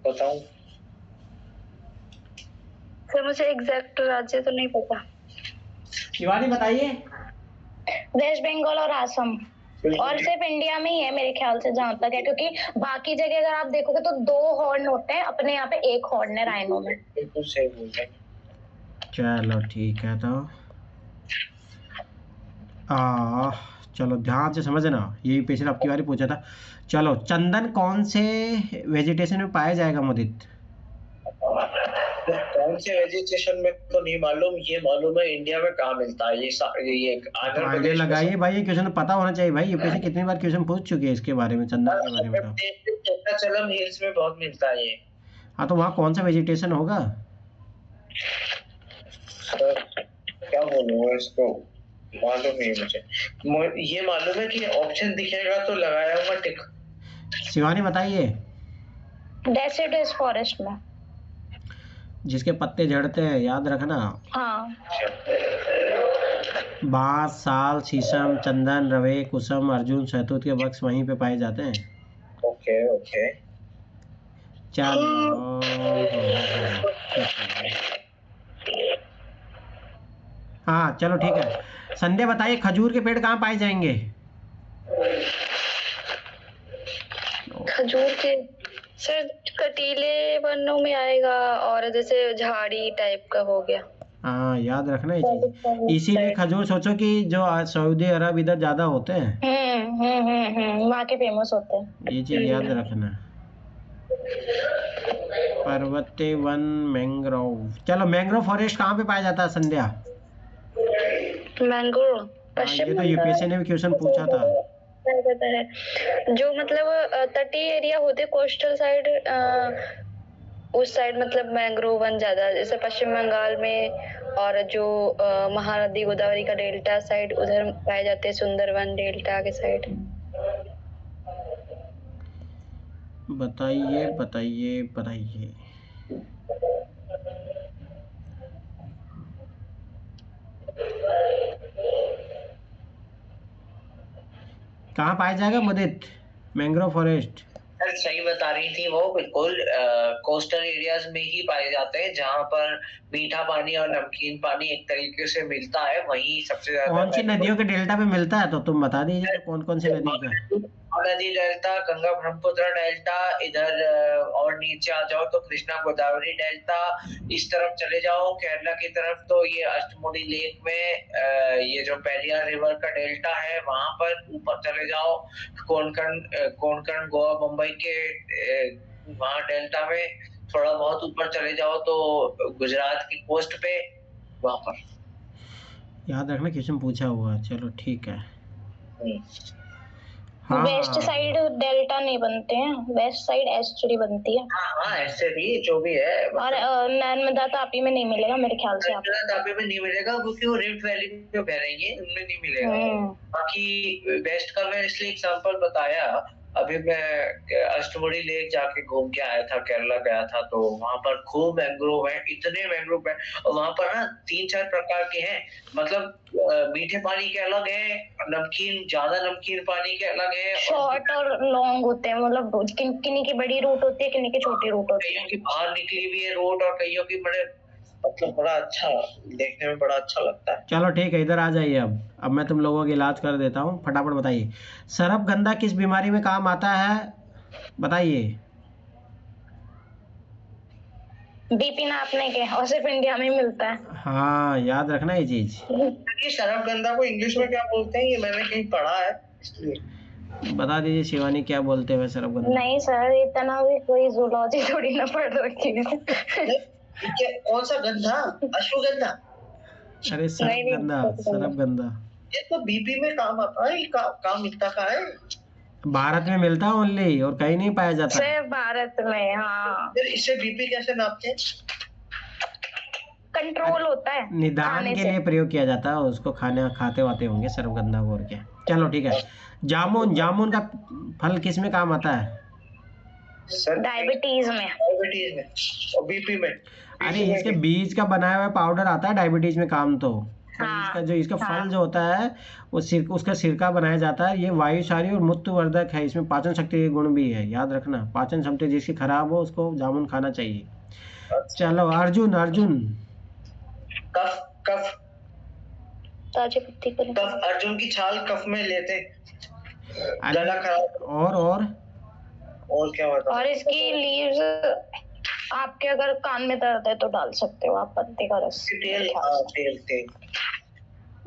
बताऊं? सर मुझे एग्जैक्ट राज्य तो नहीं पता। शिवानी बताइए। वेस्ट बंगाल और असम, और सिर्फ इंडिया में ही है मेरे ख्याल से जहां तक है, क्योंकि बाकी जगह अगर आप देखोगे तो 2 हॉर्न होते हैं, अपने यहाँ पे 1 हॉर्न है राइनो में। बिल्कुल सही बोल रहे हैं। चलो ठीक है, तो चलो ध्यान से समझना, यही पिछले आपकी बारी पूछा था। चलो, चंदन कौन से वेजिटेशन में पाया जाएगा मुदित? कौन से वेजिटेशन में तो नहीं मालूम, ये मालूम है इंडिया में कहाँ मिलता है। ये आंध्र आगे प्रदेश में लगाइए भाई, ये क्वेश्चन पता होना चाहिए भाई, यूपीएससी कितनी बार क्वेश्चन पूछ चुके हैं इसके बारे में, चंदन के बारे में। तो चेताचलम हिल्स में बहुत मिलता है ये। हाँ, तो वहाँ कौन सा वेजिटेशन होगा? क्या बोलूंगा इसको, मालूम नहीं मुझे। ये मालूम है कि ऑप्शन दिखेगा तो लगाया हुआ टिक। शिवानी बताइए। डेसिडस फॉरेस्ट में। जिसके पत्ते झड़ते हैं, याद रखना। हाँ, बांस, साल, शीशम, चंदन, रवे, कुसुम, अर्जुन, शहतूत के वृक्ष वहीं पे पाए जाते हैं। Okay okay. चलो हाँ, चलो ठीक है। संध्या बताइए, खजूर के पेड़ कहाँ पाए जाएंगे? खजूर के सर कटीले वनों में आएगा, और जैसे झाड़ी टाइप का हो गया। हाँ, याद रखना ये चीज, इसीलिए खजूर सोचो कि जो सऊदी अरब इधर ज्यादा होते हैं, वहाँ के फेमस होते हैं। ये चीज याद रखना। पर्वतीय वन, मैंग्रोव। चलो, मैंग्रोव फॉरेस्ट कहाँ पे पाया जाता है संध्या? मैंग्रोव हाँ, ये तो यूपीएससी ने भी क्वेश्चन पूछा था। पता है, जो मतलब तटीय एरिया होते, कोस्टल साइड, उस साइड मतलब मैंग्रोव वन ज्यादा, जैसे पश्चिम बंगाल में, और जो महानदी गोदावरी का डेल्टा साइड उधर पाए जाते हैं, सुंदरवन डेल्टा के साइड। बताइए बताइए बताइए। कहाँ पाया जाएगा मुदित मैंग्रोव फॉरेस्ट? सर सही बता रही थी वो, बिल्कुल कोस्टल एरियाज में ही पाए जाते हैं, जहाँ पर मीठा पानी और नमकीन पानी एक तरीके से मिलता है, वहीं सबसे ज्यादा। कौन सी नदियों के डेल्टा पे मिलता है, तो तुम बता दीजिए तो कौन कौन सी नदी का? नदी डेल्टा, गंगा ब्रह्मपुत्र डेल्टा, इधर और नीचे आ जाओ तो कृष्णा गोदावरी डेल्टा, इस तरफ चले जाओ केरला की तरफ तो ये अष्टमुडी लेक में ये जो पेरियार रिवर का डेल्टा है वहां पर, ऊपर चले जाओ कोंकण गोवा मुंबई के वहां डेल्टा में, थोड़ा बहुत ऊपर चले जाओ तो गुजरात की कोस्ट पे वहां पर। याद रखना, क्वेश्चन पूछा हुआ है। चलो ठीक है। हाँ, वेस्ट साइड डेल्टा नहीं बनते हैं, वेस्ट साइड एस्चुरी बनती है। हाँ एस्चुरी जो भी है, और नर्मदा तापी में नहीं मिलेगा मेरे ख्याल से। नर्मदा तापी में नहीं मिलेगा क्योंकि वो रिफ्ट वैली में बह रही है, उनमें नहीं मिलेगा। बाकी वेस्ट का मैं इसलिए एग्जांपल बताया, अभी मैं अष्टमुडी लेक जाके घूम के आया था, केरला गया था, तो वहां पर खूब मैंग्रोव है, इतने मैंग्रोव है, और वहां पर ना 3-4 प्रकार के हैं, मतलब मीठे पानी के अलग है, नमकीन ज्यादा नमकीन पानी के अलग है, शॉर्ट और लॉन्ग होते हैं, मतलब किन्हीं की बड़ी रूट होती है, किन्हीं की छोटी रूट होती है, कईयों की बाहर निकली हुई है रोड, और कईयों की बड़े, मतलब बड़ा अच्छा, देखने में बड़ा अच्छा लगता है। चलो ठीक है, इधर आ जाइए। अब मैं तुम लोगों का इलाज कर देता हूँ, फटाफट बताइए। सरफगंदा किस बीमारी में काम आता है, बताइए। बीपी नापने के, और सिर्फ इंडिया में मिलता है। हाँ, याद रखना ये चीज। सरफगंदा को इंग्लिश में क्या बोलते हैं, ये मैंने कहीं पढ़ा है, इसलिए बता दीजिए शिवानी, क्या बोलते हैं सरफगंदा? नहीं सर, इतना भी कोई जूलॉजी थोड़ी ना पढ़ रखी है। कौन सा गंधा? अश्वगंधा? अरे सरफगंदा, सरफगंदा। ये तो बीपी में काम आता है, काम इतना का है। भारत में मिलता है ओनली, और कहीं नहीं पाया जाता। सिर्फ भारत में, हाँ। फिर इससे बीपी कैसे नापते हैं? कंट्रोल होता है निदान खाने के से। लिए प्रयोग किया जाता है, उसको खाते वाते होंगे सर्वगंधा और क्या। चलो ठीक है। जामुन, जामुन का फल किस में काम आता है? सर डायबिटीज में। डायबिटीज में और बीपी में। अरे इसके बीज का बनाया हुआ पाउडर आता है डायबिटीज में काम तो। और हाँ, इसका हाँ। फल जो होता है वो उसका सिरका बनाया जाता है। ये वायुसारी और मूत्रवर्धक है, इसमें पाचन शक्ति के गुण भी है, याद रखना। पाचन शक्ति जिसकी खराब हो उसको जामुन खाना चाहिए। चलो अर्जुन, अर्जुन कफ कफ ताजे पत्ती को कफ अर्जुन की छाल कफ में लेते हैं। गला अर्जुन खराब और क्या होता और इसकी लीव्स आपके अगर कान में दर्द है तो डाल सकते हो आप पत्ते का रस। तेल तेल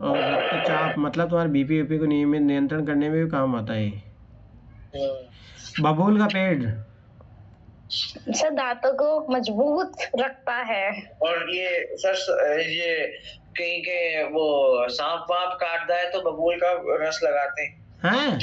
और रक्तचाप, मतलब तुम्हारे बीपी को नियमित नियंत्रण करने में भी काम आता है। बबूल का पेड़ सर दांतों को मजबूत रखता है। और ये सर ये कहीं के वो सांप वाप काटता है तो बबूल का रस लगाते हैं। हैं?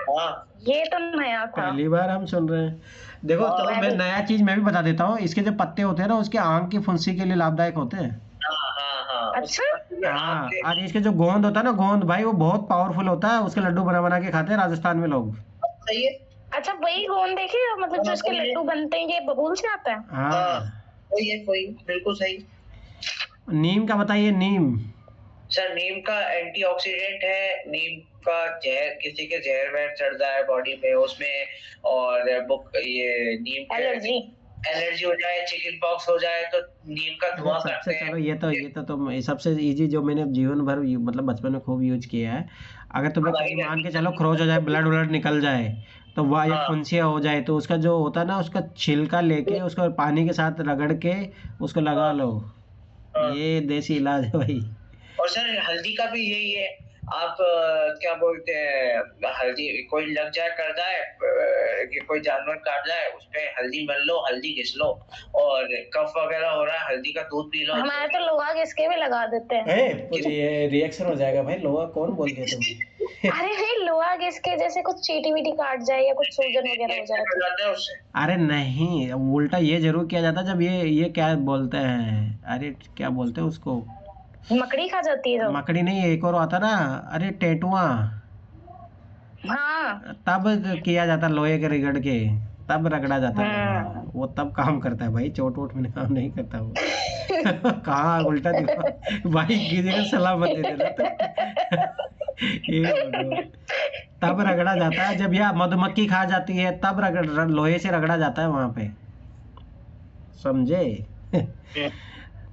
हाँ ये तो नया था। पहली बार हम सुन रहे हैं। देखो चलो मैं नया चीज मैं भी बता देता हूँ। इसके जो पत्ते होते हैं ना, उसके आंख की फुंसी के लिए लाभदायक होते हैं। हाँ अच्छा। हाँ, और इसके जो गोंद होता है ना, गोंद भाई वो बहुत पावरफुल होता है। उसके लड्डू बना बना के खाते हैं राजस्थान में लोग। सही है। अच्छा वही गोंद देखे, मतलब जो इसके लड्डू बनते हैं ये बबूल से आता है। हाँ, वही है वही, बिल्कुल सही। नीम का बताइए। नीम सर नीम का एंटीऑक्सीडेंट है। नीम का जहर, किसी के जहर वहर चढ़ जाए बॉडी में उसमें, और ये नीम एलर्जी हो जाए, चिकन पॉक्स हो जाए तो नीम का धुआं करते हैं। चलो ये सबसे इजी जो मैंने जीवन भर मतलब बचपन में खूब यूज किया है। अगर तुम्हें कहीं मान के चलो खरोच हो जाए, ब्लड निकल जाए तो वह या फुंसिया हो जाए, तो उसका जो होता है ना, उसका छिलका लेके उसको पानी के साथ रगड़ के उसको लगा लो। ये देसी इलाज है भाई। और सर हल्दी का भी यही है। आप क्या बोलते हैं, हल्दी कोई लग जाए कर जाए, कि कोई जानवर काट जाए, उस पे हल्दी मल लो, हल्दी घिस लो, और कफ वगैरह हो रहा है हल्दी का दूध पी लो। हमारे तो लोहा घिसके भी लगा देते हैं। ये रिएक्शन हो जाएगा भाई। लोहा कौन बोल दिया तुम? अरे नहीं, लोहा घिसके जैसे कुछ चीटी वीटी काट जाए या कुछ सूजन वगैरह हो जाए तो। अरे नहीं, उल्टा ये जरूर किया जाता है जब ये क्या बोलते हैं, अरे क्या बोलते हैं उसको, मकड़ी खा जाती है। मकड़ी नहीं, एक और आता ना, अरे टेटुआ। हाँ, तब किया जाता लोहे के रगड़ के, तब रगड़ा जाता है। वो तब काम करता है भाई, चोट वोट में काम नहीं करता वो। कहाँ उल्टा दिखा भाई, किसी को सलाह मत दे देना। ये तब रगड़ा जाता है जब यह मधुमक्खी खा जाती है, तब लोहे से रगड़ा जाता है वहां पे, समझे?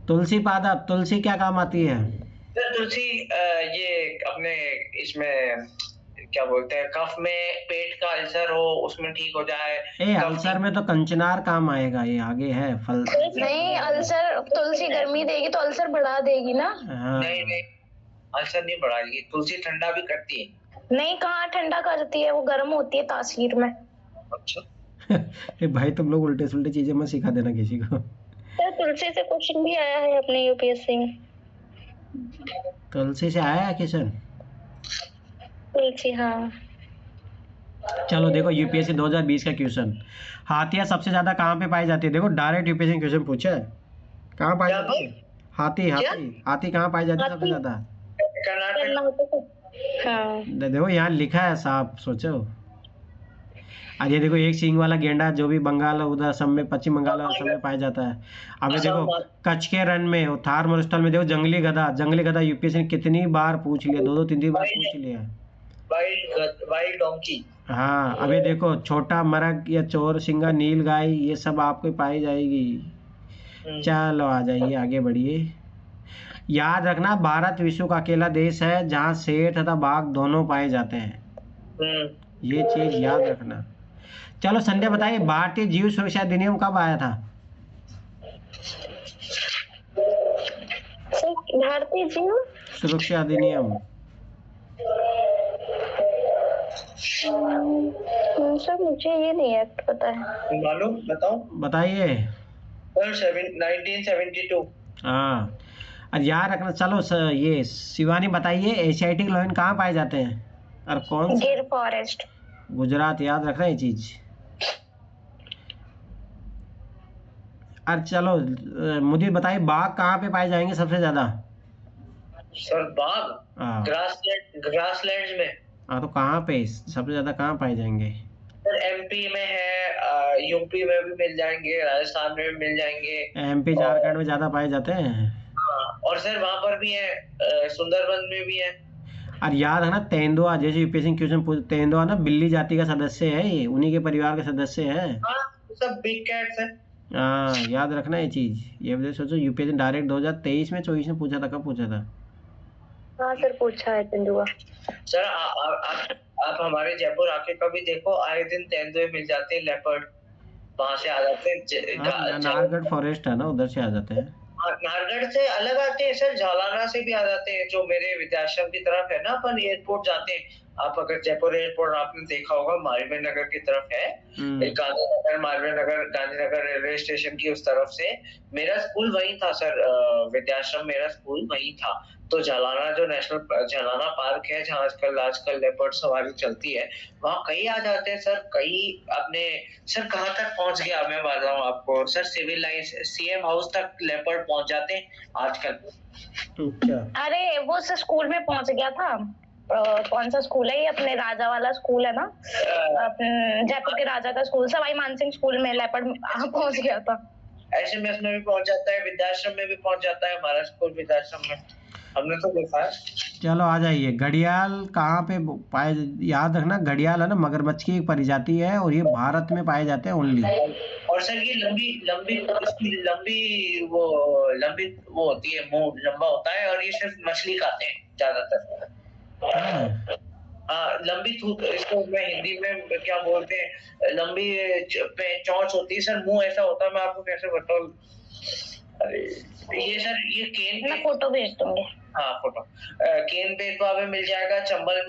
तुलसी पादप, तुलसी क्या काम आती है? तुलसी ये अपने इसमें क्या बोलते हैं, कफ में, पेट का अल्सर हो उसमें ठीक हो जाए। अल्सर में तो कंचनार काम आएगा, ये आगे है फल। नहीं, अल्सर तुलसी गर्मी देगी तो अल्सर बढ़ा देगी ना। हाँ। नहीं अल्सर नहीं बढ़ाएगी, तुलसी ठंडा भी करती है। नहीं, कहाँ ठंडा करती है, वो गर्म होती है तासीर में। अच्छा। भाई तुम लोग उल्टे सुल्टे चीजें मत सिखा देना किसी को। तो तुलसी से क्वेश्चन भी आया है अपने यूपीएससी में। तुलसी से आया है क्वेश्चन? तुलसी, हाँ। चलो देखो यूपीएससी 2020 का क्वेश्चन, हाथियां सबसे ज्यादा कहाँ पे पाई जाती है? देखो डायरेक्ट यूपीएससी क्वेश्चन पूछा है, कहाँ पाई जाती है? हाथी कहाँ पाई जाती है सबसे ज्यादा? हाँ। देखो यहाँ लिखा है साफ, सोचो। अरे देखो एक सींग वाला गेंडा जो भी बंगाल उधर सब में, पश्चिम बंगाल और सब में पाया जाता है। अबे देखो कच्छ के रण में और थार मरुस्थल में देखो जंगली गधा यूपीएससी ने कितनी बार पूछ लिया, 2-3 बार पूछ लिया। Wild donkey. हाँ, अबे देखो छोटा मरग या चोर सिंगा नील गाय, ये सब आपको पाई जाएगी। चलो आ जाइए, आगे बढ़िए। याद रखना भारत विश्व का अकेला देश है जहाँ शेर तथा बाघ दोनों पाए जाते हैं, ये चीज याद रखना। चलो संजय बताइए, भारतीय जीव सुरक्षा अधिनियम कब आया था? भारतीय जीव सुरक्षा अधिनियम सर मुझे ये नहीं है पता है। मालूम, बताओ। बताइए। 1972। हाँ, और याद रखना। चलो ये शिवानी बताइए, एशियाटिक लायन कहाँ पाए जाते हैं और कौन से? गिर फॉरेस्ट। गुजरात, याद रखना ये चीज। अरे चलो मुझे बताइए, बाघ कहाँ पे पाए जाएंगे सबसे ज्यादा? सर बाघ हाँ ग्रासलैंड्स में। हाँ, तो कहाँ पे सबसे ज्यादा कहाँ पाए जाएंगे? सर एमपी में है, यूपी में भी मिल जाएंगे, राजस्थान में भी मिल जाएंगे। एमपी झारखंड में ज्यादा पाए जाते हैं। हाँ, और सर वहां पर भी है, सुंदरबन में भी है। और याद है ना, तेंदुआ, जैसे यूपीएससी क्वेश्चन पूछ, तेंदुआ ना बिल्ली जाति का सदस्य है, ये उन्हीं के परिवार के सदस्य है। हाँ, सब बिग कैट्स है। हाँ, याद रखना ये चीज। ये वजह सोचो, यूपीएससी डायरेक्ट 2023 में 24 में पूछा था। कब पूछा था? हाँ सर, पूछा है तेंदुआ। सर आप हमारे जयपुर आके कभी देखो, आए दिन तेंदुए मिल जाते हैं, लेपर्ड वहां से आ जाते हैं। नाहरगढ़ फॉरेस्ट है ना, उधर से आ जाते हैं। नाहरगढ़ से अलग आते हैं सर, झालाना से भी आ जाते हैं, जो मेरे विद्याश्रम की तरफ है ना, अपन एयरपोर्ट जाते हैं। आप अगर जयपुर एयरपोर्ट आपने देखा होगा, मालवीय नगर की तरफ है, एक गांधीनगर, मालवीय नगर, गांधीनगर रेलवे स्टेशन की उस तरफ से। मेरा स्कूल वहीं था सर, विद्याश्रम मेरा स्कूल वहीं था। तो झालाना जो नेशनल झालाना पार्क है, जहाँ आजकल लेपर्ड सवारी चलती है, वहाँ कई आ जाते हैं सर। कई अपने सर कहाँ तक पहुंच गया मैं बता रहा हूँ आपको sir, civil lines CM house तक लेपर्ड पहुंच जाते हैं आजकल। अरे वो सर स्कूल में पहुंच गया था। कौन सा स्कूल है ये, अपने राजा वाला स्कूल है ना, जयपुर के राजा का स्कूल, सवाई मानसिंह स्कूल में लेपर्ड पहुंच गया था। एसएमएस में भी पहुंच जाता है, विद्याश्रम में भी पहुंच जाता है, हमारा स्कूल विद्याश्रम में हमने तो देखा है। चलो आ जाइए, घड़ियाल कहाँ पे पाए? याद रखना, घड़ियाल है ना, मगरमच्छ की एक प्रजाति है, और ये भारत में पाए जाते हैं ओनली। और सर ये लंबी वो होती है, मुंह लंबा होता है, और ये सिर्फ मछली खाते हैं ज्यादातर। हाँ, लंबी थूक, इसको मैं हिंदी में क्या बोलते हैं, लंबी चोंच होती है सर, मुंह ऐसा होता है, मैं आपको कैसे बताऊं। अरे ये सर, ये केन, मैं फोटो भेज दूंगी। हाँ फोटो, केन बेतवा में मिल जाएगा, चंबल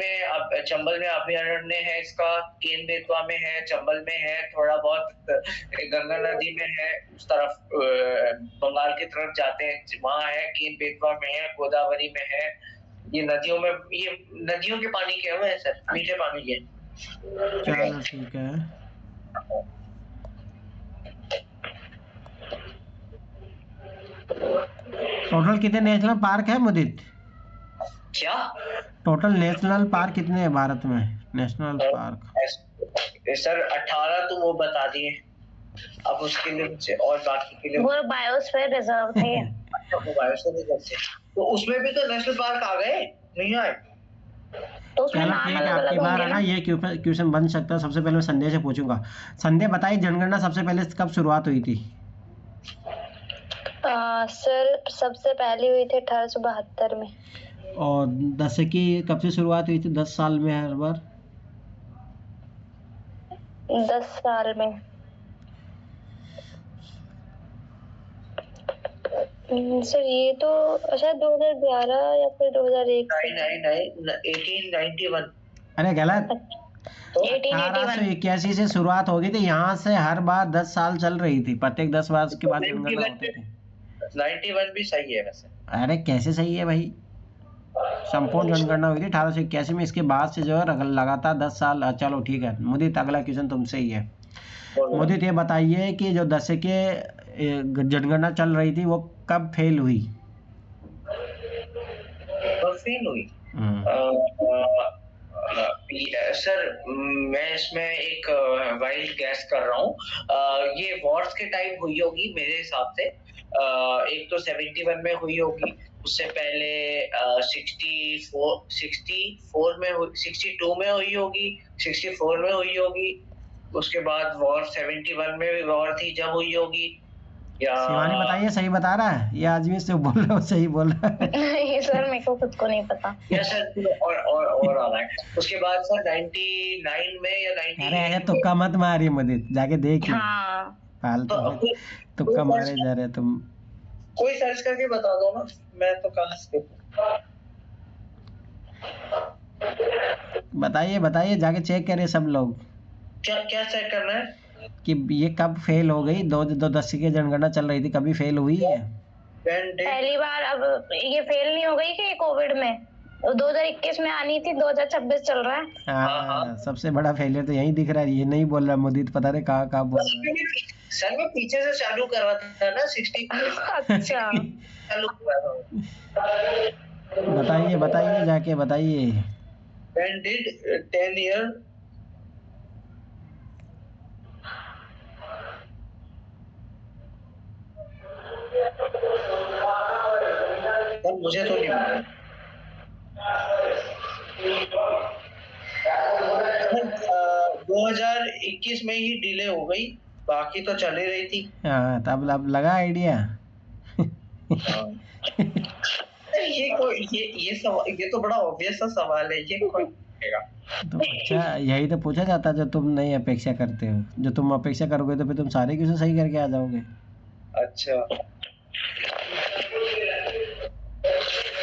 में अभयारण्य है इसका, केन बेतवा में है, चंबल में है, थोड़ा बहुत गंगा नदी में है, उस तरफ बंगाल की तरफ जाते हैं वहाँ है, केन बेतवा में है, गोदावरी में है। ये नदियों के पानी के हुए हैं सर, मीठे पानी के। चलो ठीक है। टोटल कितने नेशनल पार्क है मुदित? क्या टोटल नेशनल पार्क कितने हैं भारत में? नेशनल पार्क सर 18 तो वो बता दिए, अब उसके लिए और बाकी के लिए वो बायोस्फीयर रिजर्व थे। वो बायोस्फीयर रिजर्व थे, तो उसमें भी तो नेशनल पार्क आ गए, नहीं आए? तो उसमें चलो नाम ठीक है, अलग आपकी अलग बार होंगे है ना, ना। ये क्वेश्चन बन सकता है। सबसे पहले मैं संध्या से पूछूंगा। संध्या बताइए, जनगणना सबसे पहले कब शुरुआत हुई थी? सर सबसे पहले हुई थी 1872 में। और दशक की कब से शुरुआत हुई थी? 10 साल में हर बार? 10 साल में। सर ये तो शायद 2011 या फिर 2001। नहीं 1891। अरे गलत। 1881 1881 से शुरुआत हो गई थी, यहाँ से हर बार 10 साल चल रही थी, प्रत्येक 10 वर्ष के बाद जनगणना होती थी। 91 भी सही है वैसे। अरे कैसे सही है भाई, संपूर्ण जनगणना हुई थी 1881 में, इसके बाद से जो है लगातार 10 साल। चलो ठीक है मुदित, अगला क्वेश्चन तुमसे ही है। मुदित ये बताइए कि जो दशक के जनगणना चल रही थी वो कब फेल हुई? सर मैं इसमें एक वाइल्ड गैस कर रहा हूँ, ये वॉर्स के टाइम हुई होगी मेरे हिसाब से। एक तो 71 में हुई होगी, उससे पहले 64 में 62 में हुई होगी, 64 में हुई होगी, उसके बाद वॉर 71 में भी वॉर थी जब हुई होगी। या शिवानी बताइए, सही बता रहा है या आदमी से बोल रहा है सही बोल रहा है? नहीं सर, मेरे को खुद को नहीं पता। या सर और आ रहा है, उसके बाद सर 99 में या 90। अरे ऐसे तुक्का मत मारिए मुदित, जाके देखिए। हाँ फालतू तुक्का मारे जा रहे तुम। कोई सर्च करके बता दो ना, मैं तो कहाँ से बताइए जाके चेक करें सब लोग। क्या चेक करना है कि ये कब फेल हो गई? दो दशक की जनगणना चल रही थी, कभी फेल हुई है? पहली बार। अब ये फेल नहीं हो गई कि कोविड में? 2021 में आनी थी, 2026 चल रहा है। हाँ, सबसे बड़ा फेलियर तो यही दिख रहा है, ये नहीं बोल रहा मुदीत, पता नहीं कहाँ कहाँ बोल रहा है। सर मैं पीछे से चालू कर रहा था ना 60 अच्छा चालू कर रहा था। बताइए बताइए जाके बताइए। When did 10 year सर मुझे तो नहीं मालूम। 2021 में ही डिले हो गई, बाकी तो चल ही रही थी। हाँ, तब अब लगा आइडिया। ये तो बड़ा ऑब्वियस सा सवाल है, ये कौन पूछेगा? तो अच्छा, यही तो पूछा जाता जो तुम नहीं अपेक्षा करते हो। जो तुम अपेक्षा करोगे तो फिर तुम सारे क्वेश्चन सही करके आ जाओगे। अच्छा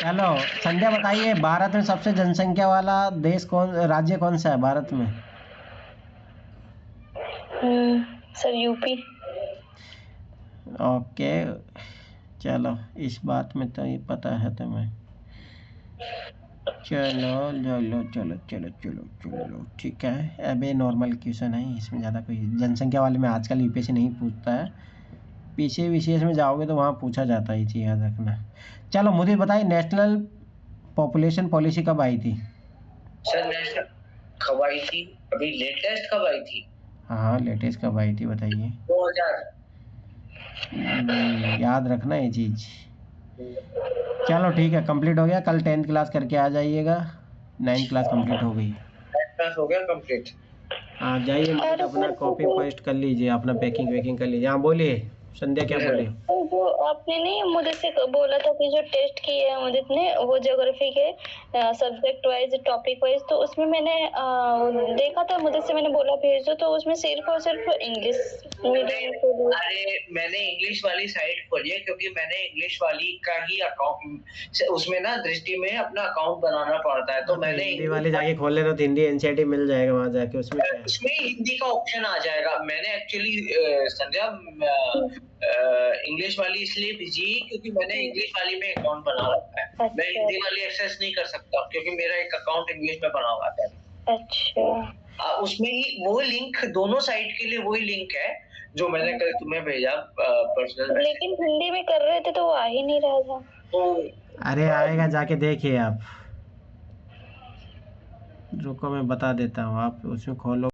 चलो संध्या बताइए, भारत में सबसे जनसंख्या वाला देश राज्य कौन सा है भारत में? Sir UP. ओके, चलो इस बात में तो ये पता है तुम्हें। चलो चलो चलो चलो चलो चलो ठीक है। अब ये नॉर्मल क्वेश्चन है, इसमें ज़्यादा कोई जनसंख्या वाले में आजकल यूपीएससी नहीं पूछता है। पीछे विशेष में जाओगे तो वहाँ पूछा जाता है, ये चीज़ याद रखना। चलो मुझे बताइए, नेशनल पॉपुलेशन पॉलिसी कब आई थी? सर नेशनल कब आई थी? अभी लेटेस्ट कब आई थी? हाँ लेटेस्ट कब आई थी बताइए। 2000। याद रखना ये चीज़। चलो ठीक है, कंप्लीट हो गया। कल 10th क्लास करके आ जाइएगा। 9th क्लास कंप्लीट हो गई। क्लास हो गया कंप्लीट। हाँ जाइए, मुझे अपना कॉपी पेस्ट कर लीजिए, अपना पैकिंग वैकिंग कर लीजिए। हाँ बोलिए संध्या, क्या बोले? तो जो आपने नहीं मुझे से बोला था कि जो टेस्ट किए हैं मुदित ने, वो ज्योग्राफी के सब्जेक्ट वाइज टॉपिक वाइज, तो उसमें मैंने देखा था, मुझे से मैंने बोला भेज दो, तो उसमें सिर्फ और सिर्फ इंग्लिश मीडियम। अरे मैंने इंग्लिश वाली साइट खोली है, क्योंकि मैंने इंग्लिश वाली का ही अकाउंट, उसमें ना दृष्टि में अपना अकाउंट बनाना पड़ता है, तो मैंने हिंदी वाले जाके खोल लेना, तो हिंदी एनसीईआरटी मिल जाएगा वहाँ जाके, उसमें क्या है? उसमें हिंदी का ऑप्शन आ जाएगा। मैंने एक्चुअली संध्या इंग्लिश वाली इसलिए भेजी क्योंकि मैंने इंग्लिश वाली में अकाउंट बना रखा है। मैं हिंदी वाली एक्सेस नहीं कर सकता क्योंकि मेरा एक अकाउंट इंग्लिश में बना हुआ है। अच्छा, उसमें ही वो लिंक, दोनों साइट के लिए वही लिंक है जो मैंने कल तुम्हें भेजा पर्सनल। लेकिन हिंदी में कर रहे थे तो वो आ ही नहीं रहा था। तो अरे आएगा, जाके देखिए आप। रुको मैं बता देता हूँ, आप उसमें खोलो।